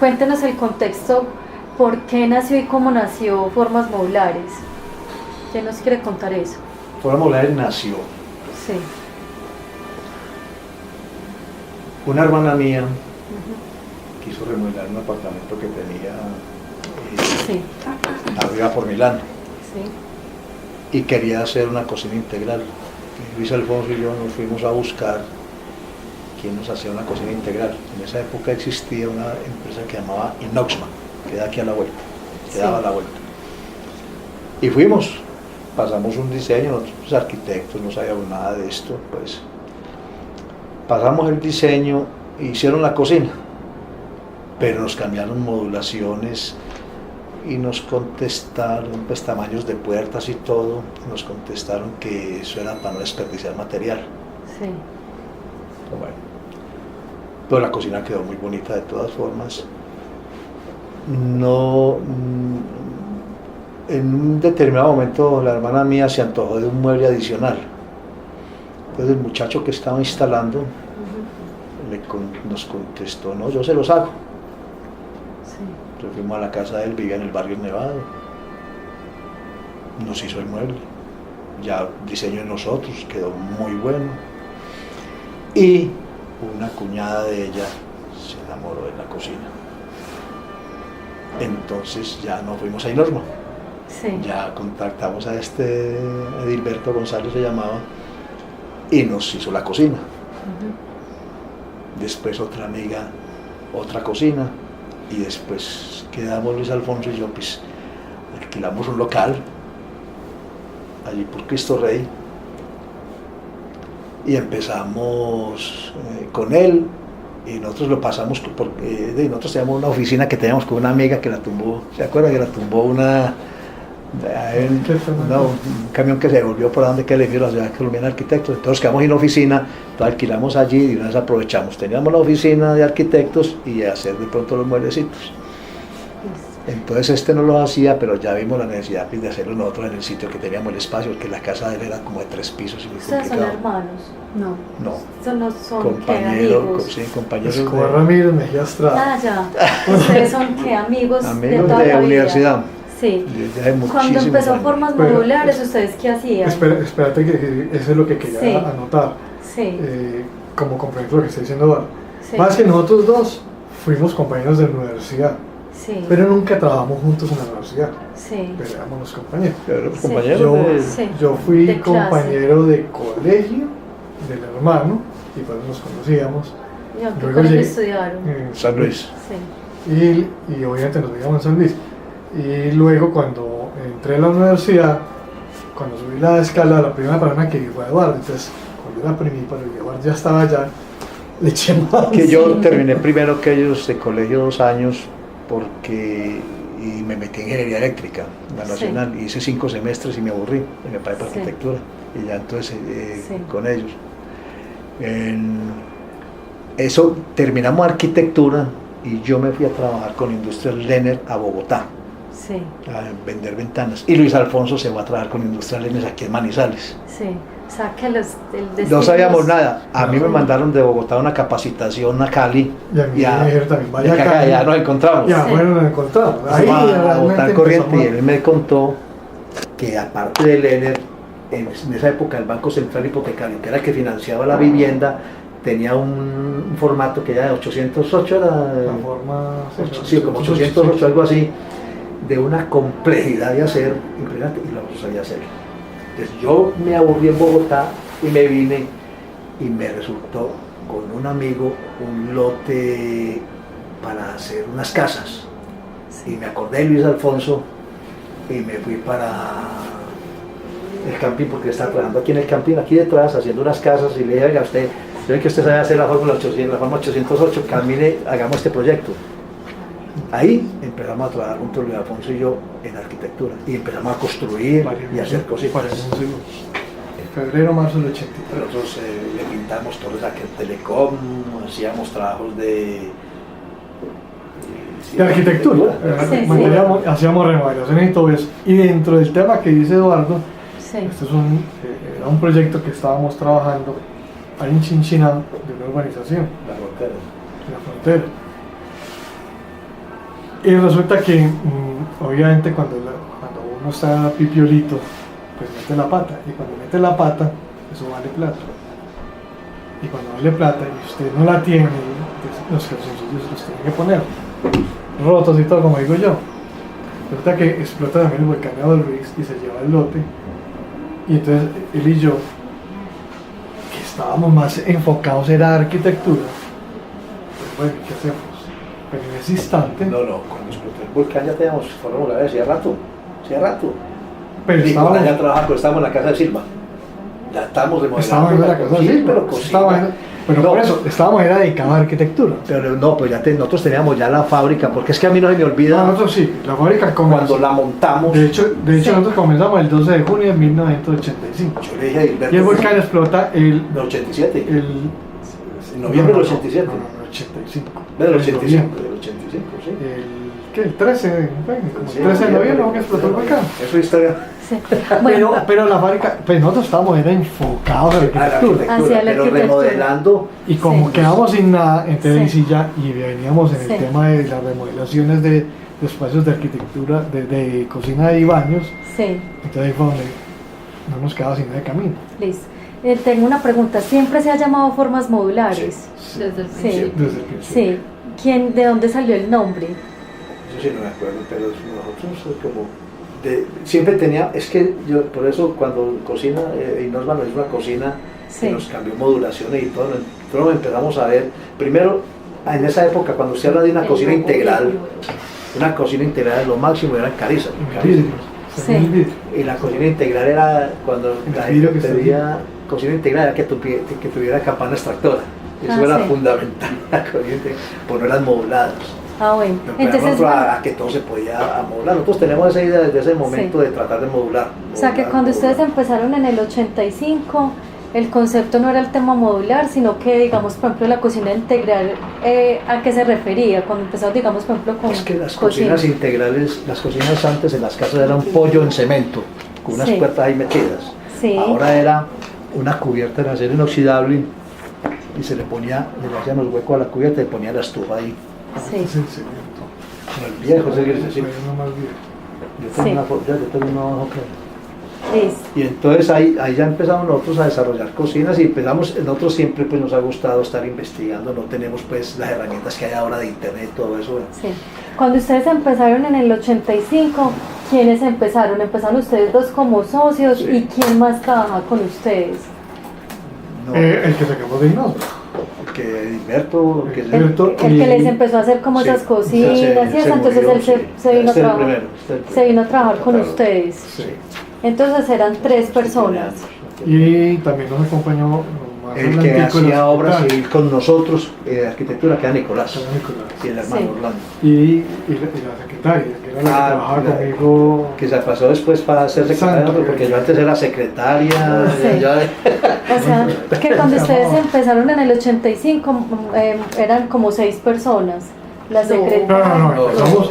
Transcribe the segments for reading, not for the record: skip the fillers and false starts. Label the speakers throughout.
Speaker 1: Cuéntenos el contexto, por qué nació y cómo nació Formas Modulares. ¿Quién nos quiere contar eso?
Speaker 2: Formas Modulares nació.
Speaker 1: Sí.
Speaker 2: Una hermana mía quiso remodelar un apartamento que tenía
Speaker 1: Sí.
Speaker 2: arriba por Milán
Speaker 1: Sí.
Speaker 2: y quería hacer una cocina integral. Luis Alfonso y yo nos fuimos a buscar quién nos hacía una cocina integral. En esa época existía una empresa que llamaba Inoxma, que da aquí a la vuelta, que daba a la vuelta. Y fuimos, pasamos un diseño, nosotros arquitectos no sabíamos nada de esto, pues pasamos el diseño, hicieron la cocina, pero nos cambiaron modulaciones y nos contestaron, pues tamaños de puertas y todo, nos contestaron que eso era para no desperdiciar material.
Speaker 1: Sí.
Speaker 2: Bueno, pero la cocina quedó muy bonita de todas formas. No, en un determinado momento la hermana mía se antojó de un mueble adicional. Entonces el muchacho que estaba instalando nos contestó, no, yo se los hago.
Speaker 1: Sí.
Speaker 2: Entonces fuimos a la casa de él, vivía en el barrio Nevado. Nos hizo el mueble. Ya diseño de nosotros, quedó muy bueno. Y una cuñada de ella se enamoró de la cocina. Entonces ya nos fuimos a Inorma.
Speaker 1: Sí.
Speaker 2: Ya contactamos a Edilberto González se llamaba, y nos hizo la cocina. Después otra amiga, otra cocina, y después quedamos Luis Alfonso y yo, pues alquilamos un local allí por Cristo Rey y empezamos con él, y nosotros lo pasamos porque nosotros teníamos una oficina que teníamos con una amiga que la tumbó, ¿se acuerdan que la tumbó un camión que se devolvió por donde que le dio la Sociedad Colombiana de Arquitectos? Entonces quedamos en la oficina, entonces alquilamos allí y una vez aprovechamos, teníamos la oficina de arquitectos y hacer de pronto los mueblecitos. Entonces no lo hacía, pero ya vimos la necesidad de hacerlo nosotros en el sitio que teníamos el espacio, porque la casa de él era como de 3 pisos y muy
Speaker 1: ¿Ustedes son
Speaker 2: complicado.
Speaker 1: hermanos? No.
Speaker 2: No,
Speaker 1: Son
Speaker 2: compañeros,
Speaker 1: amigos.
Speaker 2: sí, compañeros
Speaker 3: Escobar Ramírez, Mejía Estrada.
Speaker 1: Ah, ya. ¿Ustedes son qué? Amigos de toda
Speaker 2: de
Speaker 1: la
Speaker 2: la
Speaker 1: vida?
Speaker 2: universidad.
Speaker 1: Sí.
Speaker 2: Desde hace
Speaker 1: Cuando
Speaker 2: muchísimos
Speaker 1: empezó
Speaker 2: años.
Speaker 1: Formas
Speaker 3: Pero,
Speaker 1: Modulares, ¿ustedes qué hacían?
Speaker 3: Espérate que eso es lo que quería
Speaker 1: Sí.
Speaker 3: anotar.
Speaker 1: Sí.
Speaker 3: Como complemento lo que está diciendo Eduardo.
Speaker 1: Sí.
Speaker 3: Más que nosotros dos fuimos compañeros de la universidad,
Speaker 1: Sí.
Speaker 3: pero nunca trabajamos juntos en la universidad,
Speaker 1: Sí.
Speaker 3: pero éramos los compañeros.
Speaker 2: Pero los
Speaker 1: Sí.
Speaker 2: compañeros
Speaker 3: Yo,
Speaker 1: Sí.
Speaker 3: yo fui
Speaker 1: De clase.
Speaker 3: compañero de colegio del hermano y pues nos conocíamos
Speaker 1: ¿Y a qué
Speaker 3: Luego
Speaker 1: colegio
Speaker 3: llegué-
Speaker 1: estudiaron?
Speaker 3: en
Speaker 2: San Luis.
Speaker 1: Sí.
Speaker 3: y obviamente nos veíamos en San Luis. Y luego cuando entré a la universidad, cuando subí la escala, la primera persona que vi fue Eduardo. Entonces, cuando yo la primí, pero Eduardo ya estaba allá, le eché más.
Speaker 2: Que yo terminé primero que ellos de colegio 2 años y me metí en ingeniería eléctrica, en la
Speaker 1: Sí.
Speaker 2: nacional, y hice 5 semestres y me aburrí, y me paré para
Speaker 1: Sí.
Speaker 2: arquitectura, y ya entonces
Speaker 1: Sí.
Speaker 2: con ellos. Eso, terminamos arquitectura y yo me fui a trabajar con Industrial Lenner a Bogotá,
Speaker 1: Sí.
Speaker 2: a vender ventanas, y Luis Alfonso se va a trabajar con Industrial Lenner aquí en Manizales.
Speaker 1: Sí. O sea, que el destino
Speaker 2: No sabíamos nada, a mí
Speaker 3: No.
Speaker 2: me mandaron de Bogotá una capacitación a Cali,
Speaker 3: Y a mí me dijeron también, vaya
Speaker 2: acá,
Speaker 3: acá.
Speaker 2: ya nos encontramos.
Speaker 3: Ya,
Speaker 1: Sí.
Speaker 3: bueno, nos encontramos. Ahí
Speaker 2: Vamos a
Speaker 3: realmente
Speaker 2: botar corriente, y
Speaker 3: empezamos
Speaker 2: él me contó que aparte del ENER, en esa época el Banco Central Hipotecario, que era el que financiaba la vivienda, tenía un formato que era de 808, era
Speaker 3: la forma...
Speaker 2: sí, como 808, algo así, de una complejidad de hacer impresionante, y lo sabía hacer. Entonces yo me aburrí en Bogotá y me vine, y me resultó con un amigo un lote para hacer unas casas, y me acordé de Luis Alfonso y me fui para el camping, porque estaba trabajando aquí en el camping, aquí detrás, haciendo unas casas, y le dije, oiga, yo sé que usted sabe hacer la forma 808, camine, hagamos este proyecto. Ahí empezamos a trabajar juntos Luis Alfonso y yo en arquitectura, y empezamos a construir y a hacer cositas.
Speaker 3: Febrero, marzo del 83.
Speaker 2: Nosotros le pintamos torres aquí en Telecom, hacíamos trabajos de
Speaker 3: arquitectura.
Speaker 1: Sí,
Speaker 3: Hacíamos remodelaciones y todo eso. Y dentro del tema que dice Eduardo,
Speaker 1: Sí.
Speaker 3: este es era un proyecto que estábamos trabajando ahí en Chinchiná, de una urbanización,
Speaker 2: la frontera.
Speaker 3: en la frontera. Y resulta que, obviamente, cuando uno está pipiolito, pues mete la pata. Y cuando mete la pata, eso vale plata. Y cuando vale plata y usted no la tiene, pues, los calzoncillos los tiene que poner rotos y todo, como digo yo. Resulta que explota también el volcán de Adolfix y se lleva el lote. Y entonces él y yo, que estábamos más enfocados en la arquitectura, pues bueno, ¿qué hacemos? Pero en ese instante,
Speaker 2: No, cuando explotó el volcán ya teníamos fórmula B, hacía rato.
Speaker 3: pero
Speaker 2: Nicolás ya trabajaba, pero estábamos en la casa de Silva. Ya estábamos
Speaker 3: estábamos en la casa de Silva, pero
Speaker 2: no,
Speaker 3: por eso, estábamos era dedicados a arquitectura.
Speaker 2: Pero no, pues nosotros teníamos ya la fábrica, porque es que a mí no se me olvida
Speaker 3: No, nosotros sí, la fábrica comenzó.
Speaker 2: cuando la montamos.
Speaker 3: De hecho
Speaker 1: Sí.
Speaker 3: nosotros comenzamos el 12 de junio de 1985.
Speaker 2: Yo le dije a Hilberto,
Speaker 3: Y el volcán explota
Speaker 2: en el 87, en noviembre del 87.
Speaker 3: No, el 85.
Speaker 2: Del
Speaker 3: En
Speaker 2: 85,
Speaker 3: noviembre.
Speaker 2: del 85, sí.
Speaker 3: El 13, como
Speaker 2: Sí,
Speaker 3: el 13 de noviembre, ¿no? Que explotó el volcán.
Speaker 2: Eso es historia.
Speaker 1: Sí. Bueno,
Speaker 3: Pero la fábrica, pues nosotros estábamos era enfocados en la
Speaker 2: A la
Speaker 3: arquitectura.
Speaker 1: Hacia la
Speaker 2: pero
Speaker 1: arquitectura.
Speaker 2: remodelando.
Speaker 3: Y como
Speaker 1: Sí.
Speaker 3: quedamos sin nada, entonces
Speaker 1: Sí.
Speaker 3: sí ya, y veníamos en el
Speaker 1: Sí.
Speaker 3: tema de las remodelaciones de espacios de arquitectura, de cocina y baños,
Speaker 1: sí,
Speaker 3: entonces ahí fue donde no nos quedaba sin nada de camino.
Speaker 1: listo. Tengo una pregunta. ¿Siempre se ha llamado formas modulares?
Speaker 4: Desde el
Speaker 1: Sí.
Speaker 4: principio.
Speaker 3: Desde el principio.
Speaker 1: Sí. ¿De dónde salió el nombre?
Speaker 2: Yo sí no me acuerdo, pero nosotros como siempre tenía, es que yo por eso cuando cocina, Inosma nos hizo una cocina
Speaker 1: Sí.
Speaker 2: que nos cambió modulaciones y todo, nosotros empezamos a ver, primero en esa época cuando usted habla de una cocina integral es lo máximo, eran carizas,
Speaker 1: Sí.
Speaker 2: y la cocina integral era cuando
Speaker 3: El
Speaker 2: la
Speaker 3: vidrio
Speaker 2: gente
Speaker 3: que está
Speaker 2: pedía cocina integral era que tuviera campana extractora, eso
Speaker 1: Ah,
Speaker 2: era
Speaker 1: sí.
Speaker 2: fundamental, la cocina integral, pues no eran moduladas.
Speaker 1: Ah, bueno.
Speaker 2: Entonces,
Speaker 1: Entonces,
Speaker 2: a que todo se podía modular. Nosotros tenemos esa idea desde ese momento
Speaker 1: Sí.
Speaker 2: de tratar de modular.
Speaker 1: o sea que cuando ustedes empezaron en el 85, el concepto no era el tema modular, sino que, digamos, por ejemplo, la cocina integral, ¿a qué se refería? Cuando empezamos, digamos, por ejemplo, con
Speaker 2: Es que las
Speaker 1: cocina.
Speaker 2: cocinas integrales, las cocinas antes en las casas eran un pollo en cemento, con unas
Speaker 1: Sí.
Speaker 2: puertas ahí metidas.
Speaker 1: Sí.
Speaker 2: Ahora era una cubierta de acero inoxidable y se le hacían los huecos a la cubierta y ponía la estufa ahí.
Speaker 1: Sí.
Speaker 3: Es el cemento.
Speaker 2: Con el viejo, ese que
Speaker 3: Sí, uno más viejo.
Speaker 2: yo tengo
Speaker 1: Sí.
Speaker 2: una foto, yo tengo una hoja que-
Speaker 1: Listo.
Speaker 2: Y entonces ahí ya empezamos nosotros a desarrollar cocinas y nosotros siempre pues nos ha gustado estar investigando, no tenemos pues las herramientas que hay ahora de internet, todo eso.
Speaker 1: Sí. Cuando ustedes empezaron en el 85, ¿quiénes empezaron? ¿Empezaron ustedes dos como socios?
Speaker 2: Sí.
Speaker 1: ¿Y quién más trabaja con ustedes?
Speaker 2: No,
Speaker 3: El que sacamos de Inosma.
Speaker 2: que Hilberto, que
Speaker 1: El,
Speaker 3: Hilberto
Speaker 1: el que
Speaker 3: y-
Speaker 1: les empezó a hacer como
Speaker 2: sí,
Speaker 1: esas cocinas
Speaker 2: se
Speaker 1: y eso, entonces
Speaker 2: murió,
Speaker 1: él
Speaker 2: sí.
Speaker 1: se vino a
Speaker 2: Este es el
Speaker 1: trabajar.
Speaker 2: primero,
Speaker 1: Se vino a trabajar con
Speaker 2: Claro.
Speaker 1: ustedes.
Speaker 2: Sí.
Speaker 1: Entonces eran 3 personas.
Speaker 3: Y también nos acompañó más
Speaker 2: El que
Speaker 3: adelantico en
Speaker 2: hacía
Speaker 3: la
Speaker 2: obras
Speaker 3: secretaria,
Speaker 2: civil con nosotros, de arquitectura, que era Nicolás,
Speaker 3: Nicolás.
Speaker 2: y el hermano
Speaker 1: Sí.
Speaker 2: Orlando,
Speaker 3: Y la secretaria, que era la que trabajaba
Speaker 2: la-
Speaker 3: conmigo.
Speaker 2: que se pasó después para ser secretaria,
Speaker 3: Santo.
Speaker 2: porque yo antes era secretaria.
Speaker 1: Sí.
Speaker 2: ya-
Speaker 1: O sea, que cuando ustedes empezaron en el 85 eran como 6 personas. La secretaria.
Speaker 3: No,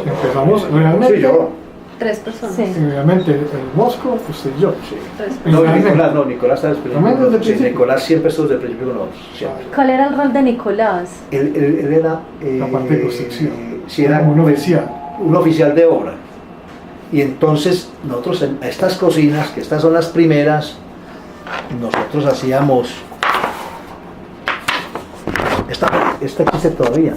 Speaker 3: empezamos realmente.
Speaker 2: Sí, yo.
Speaker 4: 3 personas.
Speaker 1: Sí.
Speaker 3: Realmente, el Mosco, usted y yo.
Speaker 2: Sí.
Speaker 4: 3
Speaker 2: No,
Speaker 4: personas.
Speaker 2: Nicolás está desde el
Speaker 3: También
Speaker 2: principio.
Speaker 3: desde el
Speaker 2: Sí,
Speaker 3: principio.
Speaker 2: Nicolás siempre estuvo desde el principio con nosotros. Siempre.
Speaker 1: ¿Cuál era el rol de Nicolás?
Speaker 2: Él era.
Speaker 3: La parte de construcción.
Speaker 2: Sí, era
Speaker 3: un oficial.
Speaker 2: un oficial de obra. Y entonces, nosotros en estas cocinas, que estas son las primeras, nosotros hacíamos. Esta existe todavía.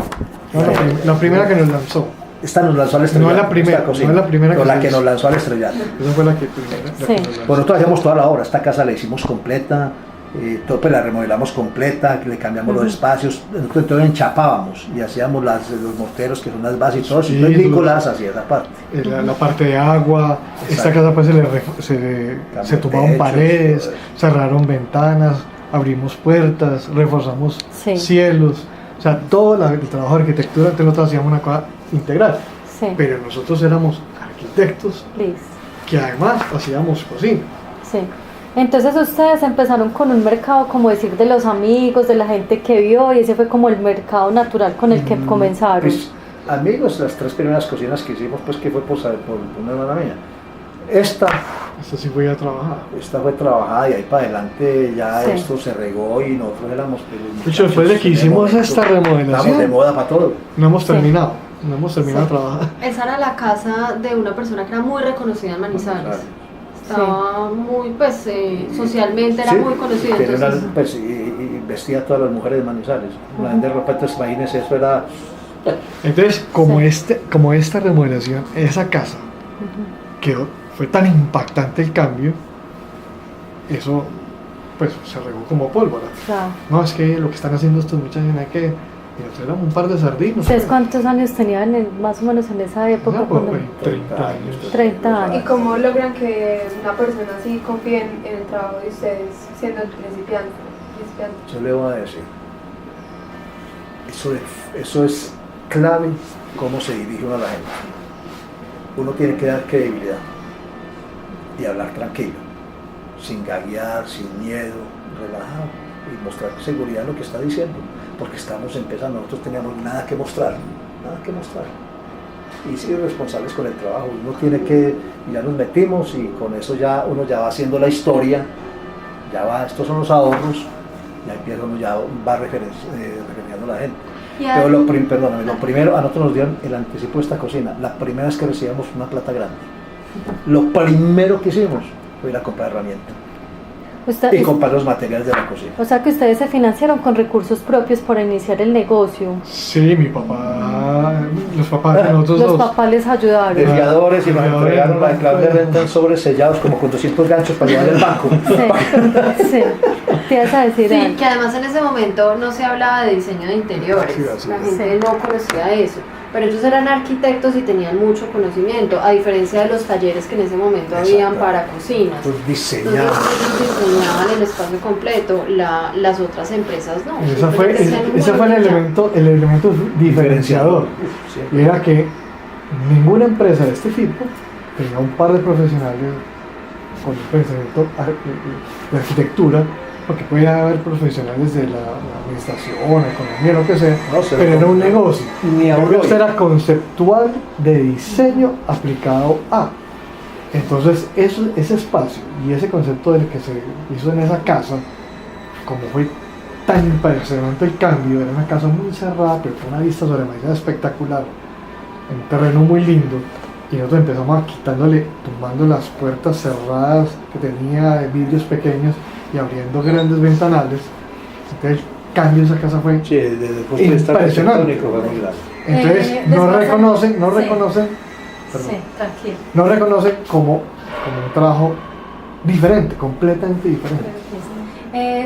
Speaker 3: No, la primera que nos lanzó.
Speaker 2: Esta nos lanzó al estrellato.
Speaker 3: No es la primera,
Speaker 2: esta cocina.
Speaker 3: no es la primera
Speaker 2: No,
Speaker 3: que
Speaker 2: la
Speaker 3: se
Speaker 2: que
Speaker 3: hizo.
Speaker 2: nos lanzó al estrellato.
Speaker 3: Esa fue la que primera. La
Speaker 1: Sí.
Speaker 3: que nos lanzó.
Speaker 2: Pues nosotros hacíamos toda la obra, esta casa la hicimos completa, pues la remodelamos completa, le cambiamos los espacios, nosotros entonces enchapábamos y hacíamos los morteros que son las bases y todo eso,
Speaker 3: Sí,
Speaker 2: entonces
Speaker 3: los-
Speaker 2: Nicolás hacía esa parte.
Speaker 3: La parte de agua, esta
Speaker 2: Exacto.
Speaker 3: casa pues se
Speaker 2: Cambió
Speaker 3: tumbaron
Speaker 2: techos,
Speaker 3: paredes,
Speaker 2: todo eso.
Speaker 3: cerraron ventanas, abrimos puertas, reforzamos
Speaker 1: Sí.
Speaker 3: cielos, o sea, todo el trabajo de arquitectura, entonces nosotros hacíamos una cosa integral,
Speaker 1: Sí.
Speaker 3: pero nosotros éramos arquitectos
Speaker 1: Listo.
Speaker 3: que además hacíamos cocina.
Speaker 1: Sí. Entonces ustedes empezaron con un mercado, como decir, de los amigos, de la gente que vio, y ese fue como el mercado natural con el que comenzaron.
Speaker 2: Pues, amigos, las 3 primeras cocinas que hicimos, pues que fue por una hermana mía. Esta
Speaker 3: Esto sí voy a trabajar.
Speaker 2: fue trabajada y ahí para adelante ya
Speaker 1: Sí.
Speaker 2: esto se regó y nosotros éramos... pues,
Speaker 3: De hecho, después de que
Speaker 2: en el
Speaker 3: hicimos
Speaker 2: momento,
Speaker 3: esta
Speaker 2: estábamos de
Speaker 3: remodelación,
Speaker 2: moda para todo.
Speaker 3: no hemos
Speaker 1: Sí.
Speaker 3: terminado. no hemos terminado de trabajar.
Speaker 4: Esa era la casa de una persona que era muy reconocida en Manizales. Estaba muy, pues, socialmente era
Speaker 2: Sí,
Speaker 4: muy conocida.
Speaker 2: tenía una-
Speaker 4: Entonces,
Speaker 2: pues, y vestía a todas las mujeres de Manizales. La gente de ropa, entonces imagínense, eso era...
Speaker 3: Entonces, como esta remodelación, esa casa, fue tan impactante el cambio, eso pues se regó como pólvora.
Speaker 1: Claro.
Speaker 3: No, es que lo que están haciendo estos muchachos, hay que... Y nosotros éramos un par de sardinos.
Speaker 1: ¿Ustedes cuántos años tenían más o menos en esa época?
Speaker 3: No, pues,
Speaker 1: cuando-
Speaker 3: 30 años.
Speaker 1: 30
Speaker 5: ¿Y
Speaker 1: años.
Speaker 5: cómo logran que una persona así confíe en el trabajo de ustedes siendo principiante?
Speaker 2: Yo le voy a decir, eso es clave cómo se dirige uno a la gente. Uno tiene que dar credibilidad y hablar tranquilo, sin gaguear, sin miedo, relajado y mostrar seguridad en lo que está diciendo, porque estamos empezando, nosotros teníamos nada que mostrar. Y ser responsables con el trabajo, uno tiene que, ya nos metimos y con eso ya uno ya va haciendo la historia, ya va, estos son los ahorros, ya empieza uno ya va referenciando a la gente. Pero lo primero, a nosotros nos dieron el anticipo de esta cocina, la primera vez que recibimos una plata grande, lo primero que hicimos fue ir a comprar herramientas y comprar los materiales de la cocina.
Speaker 1: O sea que ustedes se financiaron con recursos propios para iniciar el negocio.
Speaker 3: Sí, mi papá, los papás de nosotros
Speaker 1: Los
Speaker 3: dos.
Speaker 1: papás les ayudaron.
Speaker 2: De fiadores y nos entregaron la clave de renta en sobres sellados como con 200 ganchos para llevar al banco.
Speaker 1: Sí, sí. Te ibas a decir
Speaker 4: sí,
Speaker 1: algo.
Speaker 4: que además en ese momento no se hablaba de diseño de interiores,
Speaker 3: Sí, así
Speaker 4: la
Speaker 3: es.
Speaker 4: gente no conocía eso, pero ellos eran arquitectos y tenían mucho conocimiento, a diferencia de los talleres que en ese momento habían
Speaker 2: Exacto.
Speaker 4: para cocinas.
Speaker 2: Pues
Speaker 4: Entonces
Speaker 2: diseñar.
Speaker 4: ellos diseñaban el espacio completo, las otras empresas no.
Speaker 3: Ese fue el elemento diferenciador. Y era que ninguna empresa de este tipo tenía un par de profesionales con un pensamiento de arquitectura, porque puede haber profesionales de la administración, economía, lo que sea,
Speaker 2: No sé,
Speaker 3: pero era un negocio.
Speaker 2: Ni
Speaker 3: El
Speaker 2: habló.
Speaker 3: negocio era conceptual de diseño aplicado a. Entonces, ese espacio y ese concepto del que se hizo en esa casa, como fue tan impresionante el cambio, era una casa muy cerrada, pero con una vista sobre María espectacular, en un terreno muy lindo, y nosotros empezamos a quitándole, tumbando las puertas cerradas que tenía de vidrios pequeños y abriendo grandes ventanales. Entonces el cambio de esa casa fue
Speaker 2: Sí, desde el punto de vista
Speaker 3: impresionante.
Speaker 2: arquitectónico fue muy grande.
Speaker 3: Entonces
Speaker 1: Sí, tranquilo.
Speaker 3: no reconocen como un trabajo diferente, completamente diferente.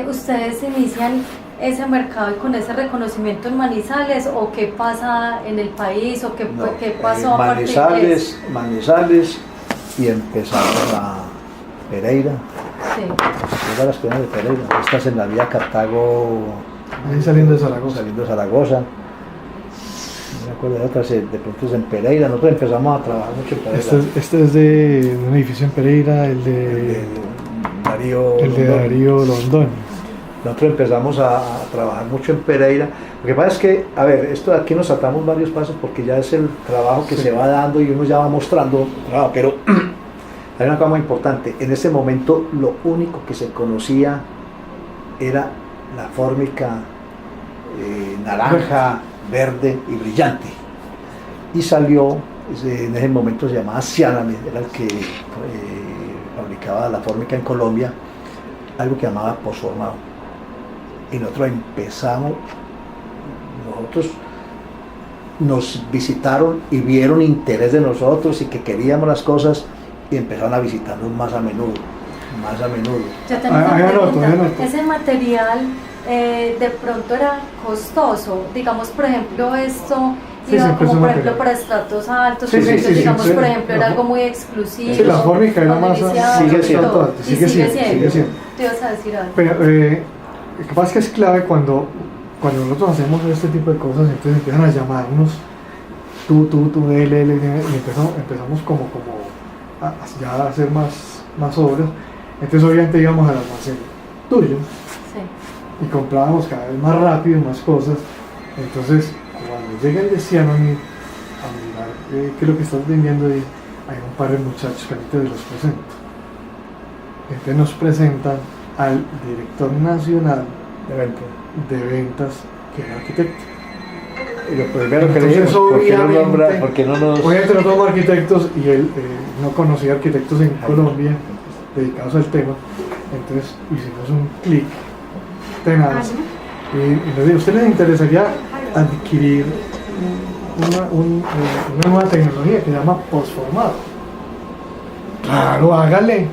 Speaker 1: ¿Ustedes inician ese mercado y con ese reconocimiento en Manizales o qué pasa en el país o qué,
Speaker 2: No,
Speaker 1: qué pasó a partir de eso?
Speaker 2: Manizales y empezamos a Pereira,
Speaker 1: Sí.
Speaker 2: todas las cosas de Pereira. Estás en la vía Cartago,
Speaker 3: Ahí saliendo de Zaragoza.
Speaker 2: saliendo de Zaragoza. No me acuerdo de otras, de pronto es en Pereira. Nosotros empezamos a trabajar mucho en Pereira.
Speaker 3: Este es de un edificio en Pereira, el
Speaker 2: El de Darío.
Speaker 3: de
Speaker 2: Rondón.
Speaker 3: Darío Londón.
Speaker 2: Nosotros empezamos a trabajar mucho en Pereira. Lo que pasa es que, a ver, esto de aquí nos saltamos varios pasos porque ya es el trabajo que
Speaker 3: Sí.
Speaker 2: se va dando y uno ya va mostrando trabajo, pero hay una cosa muy importante. En ese momento lo único que se conocía era la fórmica naranja, verde y brillante. Y salió, en ese momento se llamaba Cianame, era el que fabricaba la fórmica en Colombia, algo que llamaba postformado. Y nosotros nos visitaron y vieron interés de nosotros y que queríamos las cosas y empezaron a visitarnos más a menudo.
Speaker 1: Yo tengo una
Speaker 3: Ahí anoto,
Speaker 1: pregunta.
Speaker 3: ahí anoto.
Speaker 1: Ese material de pronto era costoso. Digamos, por ejemplo, esto
Speaker 3: Sí,
Speaker 1: iba
Speaker 3: siempre es
Speaker 1: como
Speaker 3: un
Speaker 1: por ejemplo
Speaker 3: material.
Speaker 1: para estratos altos,
Speaker 3: Sí,
Speaker 1: por
Speaker 3: sí,
Speaker 1: ejemplo,
Speaker 3: sí, sí,
Speaker 1: digamos,
Speaker 3: sí.
Speaker 1: por ejemplo, era
Speaker 3: Ajá.
Speaker 1: algo muy exclusivo.
Speaker 3: Sí, la fórmica era más
Speaker 1: iniciado,
Speaker 2: sigue siendo.
Speaker 1: todo. Y
Speaker 3: Sigue siendo.
Speaker 1: Te ibas a decir algo.
Speaker 3: Pero lo que pasa es que es clave cuando nosotros hacemos este tipo de cosas, entonces empiezan a llamarnos tú, él, y empezamos como ya a hacer más obras. Entonces obviamente íbamos al almacén tuyo
Speaker 1: Sí.
Speaker 3: y comprábamos cada vez más rápido, más cosas. Entonces cuando llega el de Cianami a mirar qué es lo que estás vendiendo, ahí hay un par de muchachos que ahorita los presento. Entonces nos presentan al director nacional de ventas, que era arquitecto.
Speaker 2: lo primero que le
Speaker 3: Entonces,
Speaker 2: dijimos, ¿por qué no
Speaker 3: obviamente-
Speaker 2: nombra, por qué no nos...
Speaker 3: Obviamente no somos arquitectos y él no conocía arquitectos en Colombia dedicados al tema, entonces hicimos un clic tenaz y nos dijo, ¿a usted les interesaría adquirir una nueva tecnología que se llama postformado? Claro, hágale.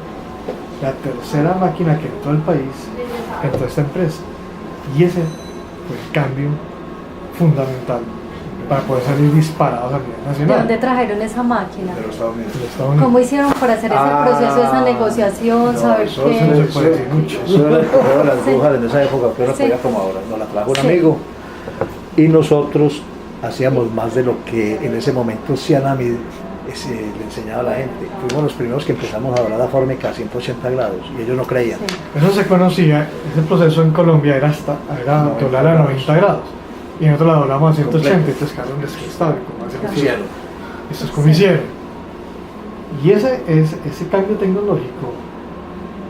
Speaker 3: La tercera máquina que entró al país, entró esta empresa, y ese fue el cambio fundamental para poder salir disparados a nivel
Speaker 1: ¿De
Speaker 3: nacional.
Speaker 1: dónde trajeron esa máquina?
Speaker 2: de los Estados Unidos.
Speaker 3: De Estados Unidos.
Speaker 1: ¿Cómo hicieron para hacer ese proceso, esa negociación,
Speaker 2: no,
Speaker 1: saber
Speaker 2: eso
Speaker 1: qué?
Speaker 3: no se puede decir mucho.
Speaker 2: Eso era el correo de las
Speaker 1: Sí.
Speaker 2: brujas en esa época, que no
Speaker 1: Sí.
Speaker 2: podía como ahora. Nos la trajo un
Speaker 1: Sí.
Speaker 2: amigo y nosotros hacíamos más de lo que en ese momento Cianamid le enseñaba a la gente. Fuimos los primeros que empezamos a doblar la fórmica a 180 grados y ellos no creían.
Speaker 1: Sí.
Speaker 3: Eso se conocía, ese proceso en Colombia era doblar a 90 grados y nosotros la doblamos a 180, entonces quedaron desgastados.
Speaker 2: Hicieron.
Speaker 3: Eso es como hicieron. Y ese cambio tecnológico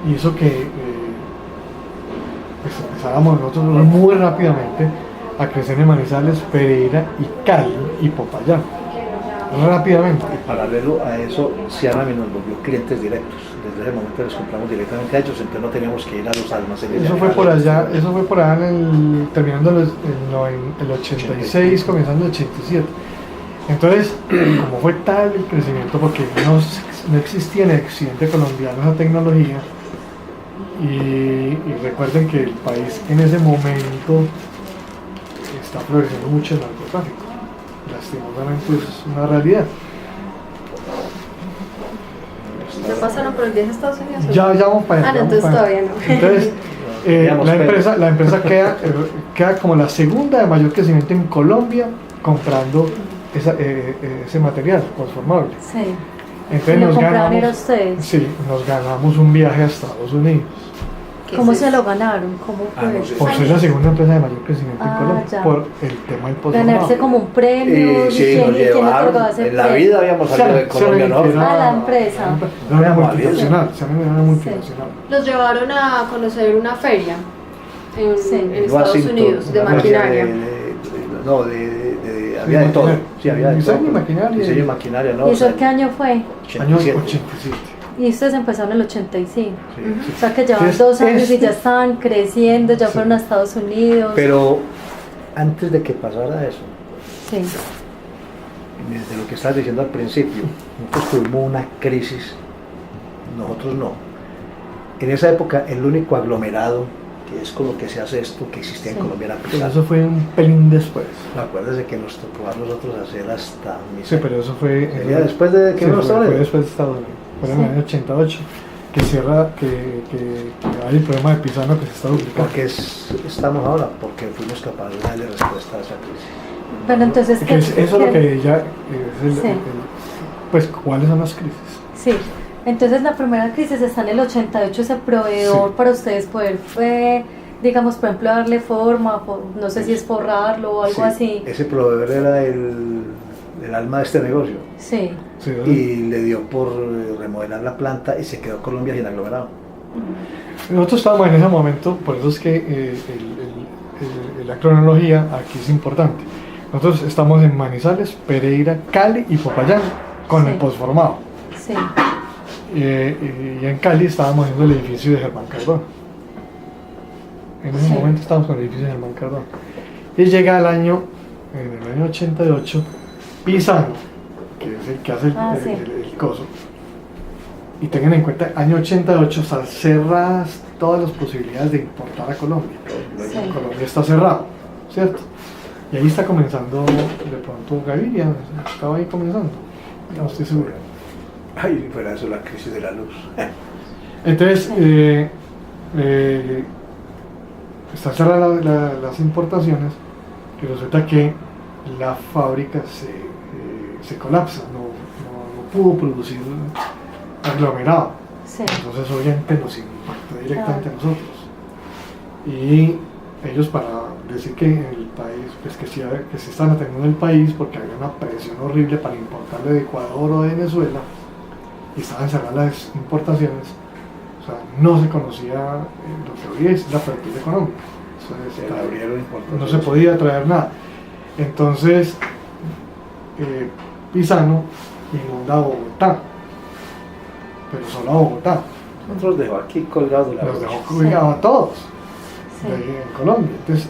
Speaker 3: hizo que pues empezáramos nosotros muy rápidamente a crecer en Manizales, Pereira y Cali y Popayán. Rápidamente.
Speaker 2: Paralelo a eso, Cianamid nos volvió clientes directos. Desde ese momento les compramos directamente a ellos, entonces no teníamos que ir a los almacenes.
Speaker 3: Eso fue por allá terminando el 86, comenzando el 87. Entonces, como fue tal el crecimiento, porque no existía en el occidente colombiano esa tecnología, y recuerden que el país en ese momento está floreciendo mucho el narcotráfico. Lastimosamente es una realidad.
Speaker 4: ¿Ya pasaron por el viaje a Estados Unidos?
Speaker 3: Ya vamos para allá.
Speaker 4: Ah, no,
Speaker 3: vamos
Speaker 4: entonces
Speaker 3: para allá.
Speaker 4: todavía no.
Speaker 3: Entonces,
Speaker 2: Digamos,
Speaker 3: la empresa queda como la segunda de mayor crecimiento en Colombia comprando ese material transformable.
Speaker 1: Sí.
Speaker 3: Entonces
Speaker 1: ¿Lo compraron era ustedes?
Speaker 3: sí, nos ganamos un viaje a Estados Unidos.
Speaker 4: ¿Qué
Speaker 1: ¿Cómo
Speaker 4: es
Speaker 1: se
Speaker 4: eso?
Speaker 1: lo ganaron? ¿Cómo
Speaker 2: Ah,
Speaker 1: fue?
Speaker 2: no sé.
Speaker 3: Por ser la segunda empresa de mayor crecimiento en
Speaker 1: Ah,
Speaker 3: Colombia,
Speaker 1: ya.
Speaker 3: por el tema del postformado.
Speaker 1: Ganarse como un premio.
Speaker 2: Sí,
Speaker 1: ¿Quién,
Speaker 2: nos
Speaker 1: quién
Speaker 2: llevaron.
Speaker 1: otorgaba ese
Speaker 2: En la
Speaker 1: premio?
Speaker 2: vida habíamos salido de Colombia, ¿no?
Speaker 1: Ah, la empresa.
Speaker 3: Era una multinacional, se llama una multinacional.
Speaker 4: Los llevaron a conocer una feria en,
Speaker 1: Sí.
Speaker 4: en
Speaker 2: En
Speaker 4: Estados
Speaker 2: Washington,
Speaker 4: Unidos de
Speaker 2: una feria
Speaker 4: maquinaria.
Speaker 2: había de todo.
Speaker 3: maquinaria.
Speaker 2: Sí, había de
Speaker 3: Diseño
Speaker 2: todo.
Speaker 3: y maquinaria.
Speaker 2: Diseño y maquinaria, ¿no?
Speaker 1: ¿Y eso qué año fue?
Speaker 3: Año
Speaker 2: 87.
Speaker 3: 87.
Speaker 1: Y ustedes empezaron en el 85.
Speaker 2: Sí.
Speaker 1: O sea que llevan
Speaker 3: Entonces,
Speaker 1: 2 años y ya
Speaker 3: este-
Speaker 1: estaban creciendo, ya
Speaker 3: Sí.
Speaker 1: fueron a Estados Unidos.
Speaker 2: Pero antes de que pasara eso,
Speaker 1: Sí.
Speaker 2: desde lo que estabas diciendo al principio, nosotros tuvimos una crisis, nosotros no. En esa época el único aglomerado, que es con lo que se hace esto, que existía en
Speaker 1: Sí.
Speaker 2: Colombia era
Speaker 3: Pero
Speaker 2: Pizarro.
Speaker 3: eso fue un pelín después.
Speaker 2: Acuérdese que nos tocó a nosotros hacer hasta...
Speaker 3: Sí, pero eso fue.
Speaker 2: Sería después de que
Speaker 3: sí,
Speaker 2: no
Speaker 3: fue,
Speaker 2: estaba
Speaker 3: fue después de Estados Unidos. Fue en el
Speaker 1: Sí.
Speaker 3: año 88 que cierra, que hay el problema de Pisano que se está duplicando.
Speaker 2: Porque estamos ahora, porque fuimos capaces de darle respuesta a esa crisis.
Speaker 1: Pero entonces,
Speaker 3: Que eso es lo que ella.
Speaker 1: Sí.
Speaker 3: Pues, ¿cuáles son las crisis?
Speaker 1: Sí. Entonces la primera crisis está en el 88, ese proveedor
Speaker 3: Sí.
Speaker 1: para ustedes poder, digamos, por ejemplo, darle forma, no sé si es forrarlo o algo
Speaker 2: Sí,
Speaker 1: así.
Speaker 2: Ese proveedor era el alma de este negocio
Speaker 1: Sí.
Speaker 3: Sí,
Speaker 2: y le dio por remodelar la planta y se quedó Colombia sin aglomerado.
Speaker 3: Nosotros estábamos en ese momento, por eso es que la cronología aquí es importante. Nosotros estamos en Manizales, Pereira, Cali y Popayán con
Speaker 1: Sí.
Speaker 3: el postformado.
Speaker 1: Sí.
Speaker 3: Y en Cali estábamos haciendo el edificio de Germán Cardón. En ese
Speaker 1: Sí.
Speaker 3: momento estábamos con el edificio de Germán Cardón. Y llega en el año 88, Pisano, que es el que hace
Speaker 1: Sí.
Speaker 3: el coso. Y tengan en cuenta, año 88 están cerradas todas las posibilidades de importar a Colombia.
Speaker 1: Sí.
Speaker 3: Colombia está cerrado, ¿cierto? Y ahí está comenzando de pronto Gaviria, estaba ahí comenzando, no estoy seguro.
Speaker 2: Ay, fuera eso la crisis de la luz.
Speaker 3: Entonces, están cerradas las importaciones y resulta que la fábrica se colapsa, no pudo producir aglomerado.
Speaker 1: Sí.
Speaker 3: Entonces obviamente nos impactó directamente a nosotros. Y ellos, para decir que en el país, pues que se están atendiendo en el país porque había una presión horrible para importarle de Ecuador o de Venezuela y estaban cerradas las importaciones, o sea, no se conocía lo que hoy es la apertura económica.
Speaker 2: Se la abrieron importantes.
Speaker 3: No se podía traer nada. Entonces, Pisano inunda Bogotá, pero solo a Bogotá.
Speaker 2: Nosotros dejó aquí colgados de la
Speaker 3: Los
Speaker 2: brocha.
Speaker 3: dejó colgados a todos
Speaker 1: Sí.
Speaker 3: de ahí en Colombia. Entonces,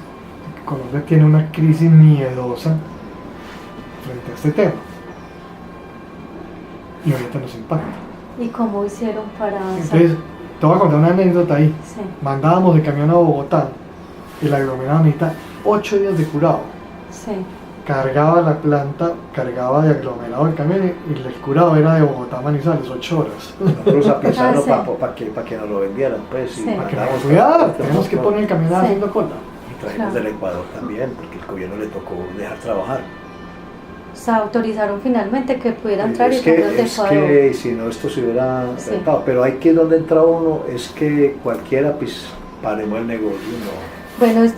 Speaker 3: Colombia tiene una crisis miedosa frente a este tema. Y ahorita nos impacta.
Speaker 1: ¿Y cómo hicieron para...?
Speaker 3: Entonces, te voy a contar una anécdota ahí.
Speaker 1: Sí,
Speaker 3: Mandábamos el camión a Bogotá y la aglomerada necesita 8 días de curado.
Speaker 1: sí.
Speaker 3: Cargaba la planta, cargaba de aglomerado el camión y el curado era de Bogotá a Manizales, 8 horas.
Speaker 2: Nosotros a Pisano
Speaker 1: sí.
Speaker 2: para que nos lo vendieran, pues.
Speaker 1: Sí.
Speaker 2: Y
Speaker 3: Para que
Speaker 2: mandamos
Speaker 3: nos cuidara,
Speaker 2: para-
Speaker 3: tenemos que poner el camión
Speaker 1: Sí.
Speaker 3: haciendo cola.
Speaker 2: Y trajimos
Speaker 1: Claro.
Speaker 2: del Ecuador también, porque el gobierno le tocó dejar trabajar.
Speaker 1: O sea, autorizaron finalmente que pudiera entrar y
Speaker 2: Es
Speaker 1: traer de
Speaker 2: es
Speaker 1: Ecuador.
Speaker 2: que si no esto se hubiera
Speaker 1: Sí.
Speaker 2: reventado, pero hay que donde entra uno, es que cualquiera pues paremos el negocio, ¿no?
Speaker 1: Bueno,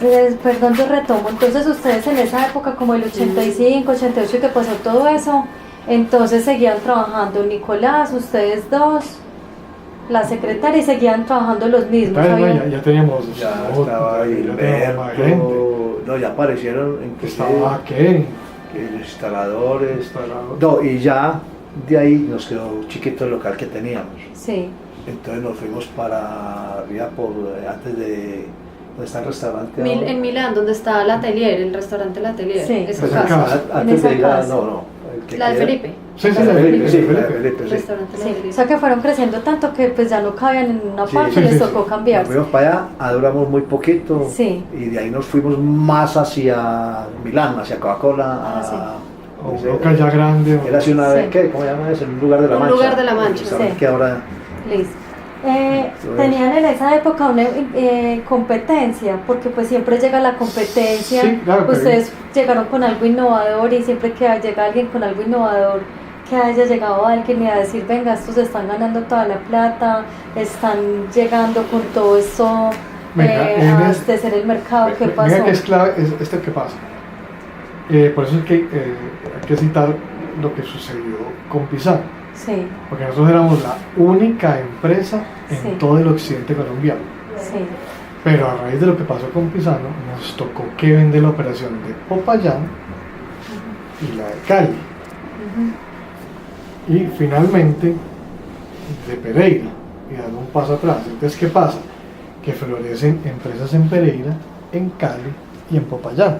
Speaker 1: perdón, yo retomo. Entonces ustedes en esa época, como el 85, 88 que pasó todo eso, entonces seguían trabajando Nicolás, ustedes dos, la secretaria, y seguían trabajando los mismos.
Speaker 3: Entonces,
Speaker 1: ¿Había-
Speaker 3: ya teníamos
Speaker 2: Ya
Speaker 3: otro,
Speaker 2: estaba
Speaker 3: ya teníamos más gente.
Speaker 2: Hilberto, no, ya aparecieron
Speaker 3: Estaba Ken,
Speaker 2: los instaladores,
Speaker 3: instalador.
Speaker 2: no, y ya de ahí nos quedó chiquito el local que teníamos.
Speaker 1: Sí,
Speaker 2: Entonces nos fuimos para arriba por antes de donde está el restaurante. ahora.
Speaker 4: En Milán, donde está el atelier, el restaurante El Atelier.
Speaker 1: Sí.
Speaker 4: Esa
Speaker 3: Esa
Speaker 4: casa.
Speaker 3: casa.
Speaker 1: En
Speaker 2: Antes
Speaker 1: esa
Speaker 2: de ir a,
Speaker 1: casa.
Speaker 2: no, el que
Speaker 4: La de
Speaker 2: queda-
Speaker 4: Felipe.
Speaker 3: Sí, sí,
Speaker 2: La de Felipe, sí,
Speaker 3: Felipe.
Speaker 2: la de Felipe,
Speaker 4: El
Speaker 2: sí.
Speaker 4: restaurante El
Speaker 1: sí.
Speaker 4: Atelier.
Speaker 1: O sea que fueron creciendo tanto que pues ya no cabían en una
Speaker 2: Sí,
Speaker 1: parte,
Speaker 3: sí,
Speaker 1: les
Speaker 3: sí,
Speaker 1: tocó
Speaker 3: sí.
Speaker 2: Nos
Speaker 1: cambiarse.
Speaker 2: fuimos para allá, duramos muy poquito
Speaker 1: Sí.
Speaker 2: y de ahí nos fuimos más hacia Milán, hacia Coca-Cola.
Speaker 1: Sí.
Speaker 3: O un local ya grande.
Speaker 2: Era así una vez,
Speaker 1: Sí.
Speaker 2: ¿qué? ¿Cómo se llama eso? En un lugar de la
Speaker 4: Un
Speaker 2: Mancha.
Speaker 4: lugar de la Mancha,
Speaker 2: El restaurante
Speaker 1: sí.
Speaker 2: que ahora
Speaker 1: Listo. Tenían en esa época una competencia, porque pues siempre llega la competencia.
Speaker 3: Sí, claro, pero-
Speaker 1: Ustedes llegaron con algo innovador y siempre que llega alguien con algo innovador, que haya llegado alguien y a decir, venga, estos están ganando toda la plata, están llegando con todo esto
Speaker 3: Venga,
Speaker 1: a
Speaker 3: en
Speaker 1: abastecer el mercado, ¿qué pasó?
Speaker 3: Mira que es clave es esto que pasa. Por eso es que hay que citar lo que sucedió con Pisano.
Speaker 1: Sí,
Speaker 3: Porque nosotros éramos la única empresa en
Speaker 1: Sí.
Speaker 3: todo el occidente colombiano.
Speaker 1: sí,
Speaker 3: Pero a raíz de lo que pasó con Pisano, nos tocó que vender la operación de Popayán y la de Cali.
Speaker 1: ujú,
Speaker 3: Y finalmente de Pereira, y dando un paso atrás. Entonces, ¿qué pasa? Que florecen empresas en Pereira, en Cali y en Popayán.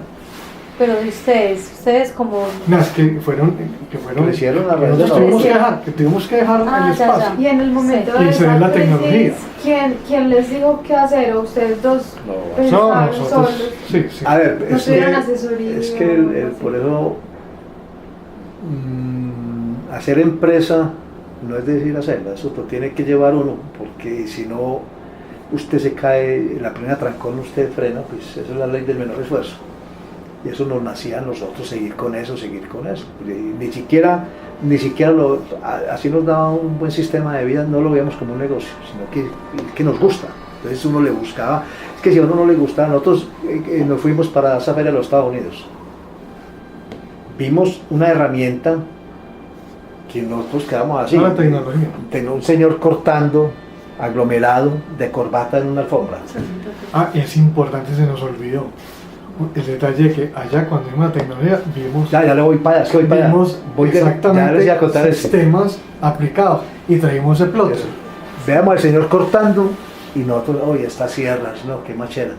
Speaker 1: pero de ustedes como...
Speaker 3: No, es que fueron
Speaker 2: Crecieron a
Speaker 3: que
Speaker 2: raíz de
Speaker 3: nosotros
Speaker 2: la
Speaker 3: tuvimos que
Speaker 1: otra.
Speaker 3: dejar, que tuvimos que dejar
Speaker 1: Ah,
Speaker 3: el
Speaker 1: ya,
Speaker 3: espacio.
Speaker 1: ya.
Speaker 5: Y en el momento
Speaker 3: Sí.
Speaker 5: de
Speaker 3: Y se ve
Speaker 5: esa
Speaker 3: la tecnología.
Speaker 5: crisis, ¿quién les dijo qué hacer? ¿O ustedes dos
Speaker 2: No,
Speaker 3: No,
Speaker 5: pensaron
Speaker 3: nosotros,
Speaker 5: solos?
Speaker 3: sí, sí.
Speaker 2: A ver,
Speaker 5: No
Speaker 2: es
Speaker 5: tuvieron
Speaker 2: que,
Speaker 5: asesoría
Speaker 2: es que
Speaker 5: o algo así.
Speaker 2: por eso hacer empresa no es decir hacerla, eso lo tiene que llevar uno, porque si no usted se cae, en la primera trancón usted frena, pues esa es la ley del menor esfuerzo. Y eso nos nacía a nosotros, seguir con eso. Y ni siquiera así nos daba un buen sistema de vida, no lo veíamos como un negocio, sino que nos gusta. Entonces uno le buscaba, es que si a uno no le gustaba, nosotros nos fuimos para esa feria de los Estados Unidos. Vimos una herramienta que nosotros quedamos así.
Speaker 3: La tecnología.
Speaker 2: Tenía un señor cortando aglomerado de corbata en una alfombra.
Speaker 3: Ah, es importante, se nos olvidó. El detalle de que allá cuando vimos la tecnología vimos,
Speaker 2: Ya le voy para allá, es que voy para allá.
Speaker 3: vimos
Speaker 2: Ya les
Speaker 3: exactamente
Speaker 2: iba a contar eso.
Speaker 3: sistemas aplicados y traímos el plotter.
Speaker 2: Eso. Veamos al señor cortando y nosotros, oye, estas sierras, no, qué machera.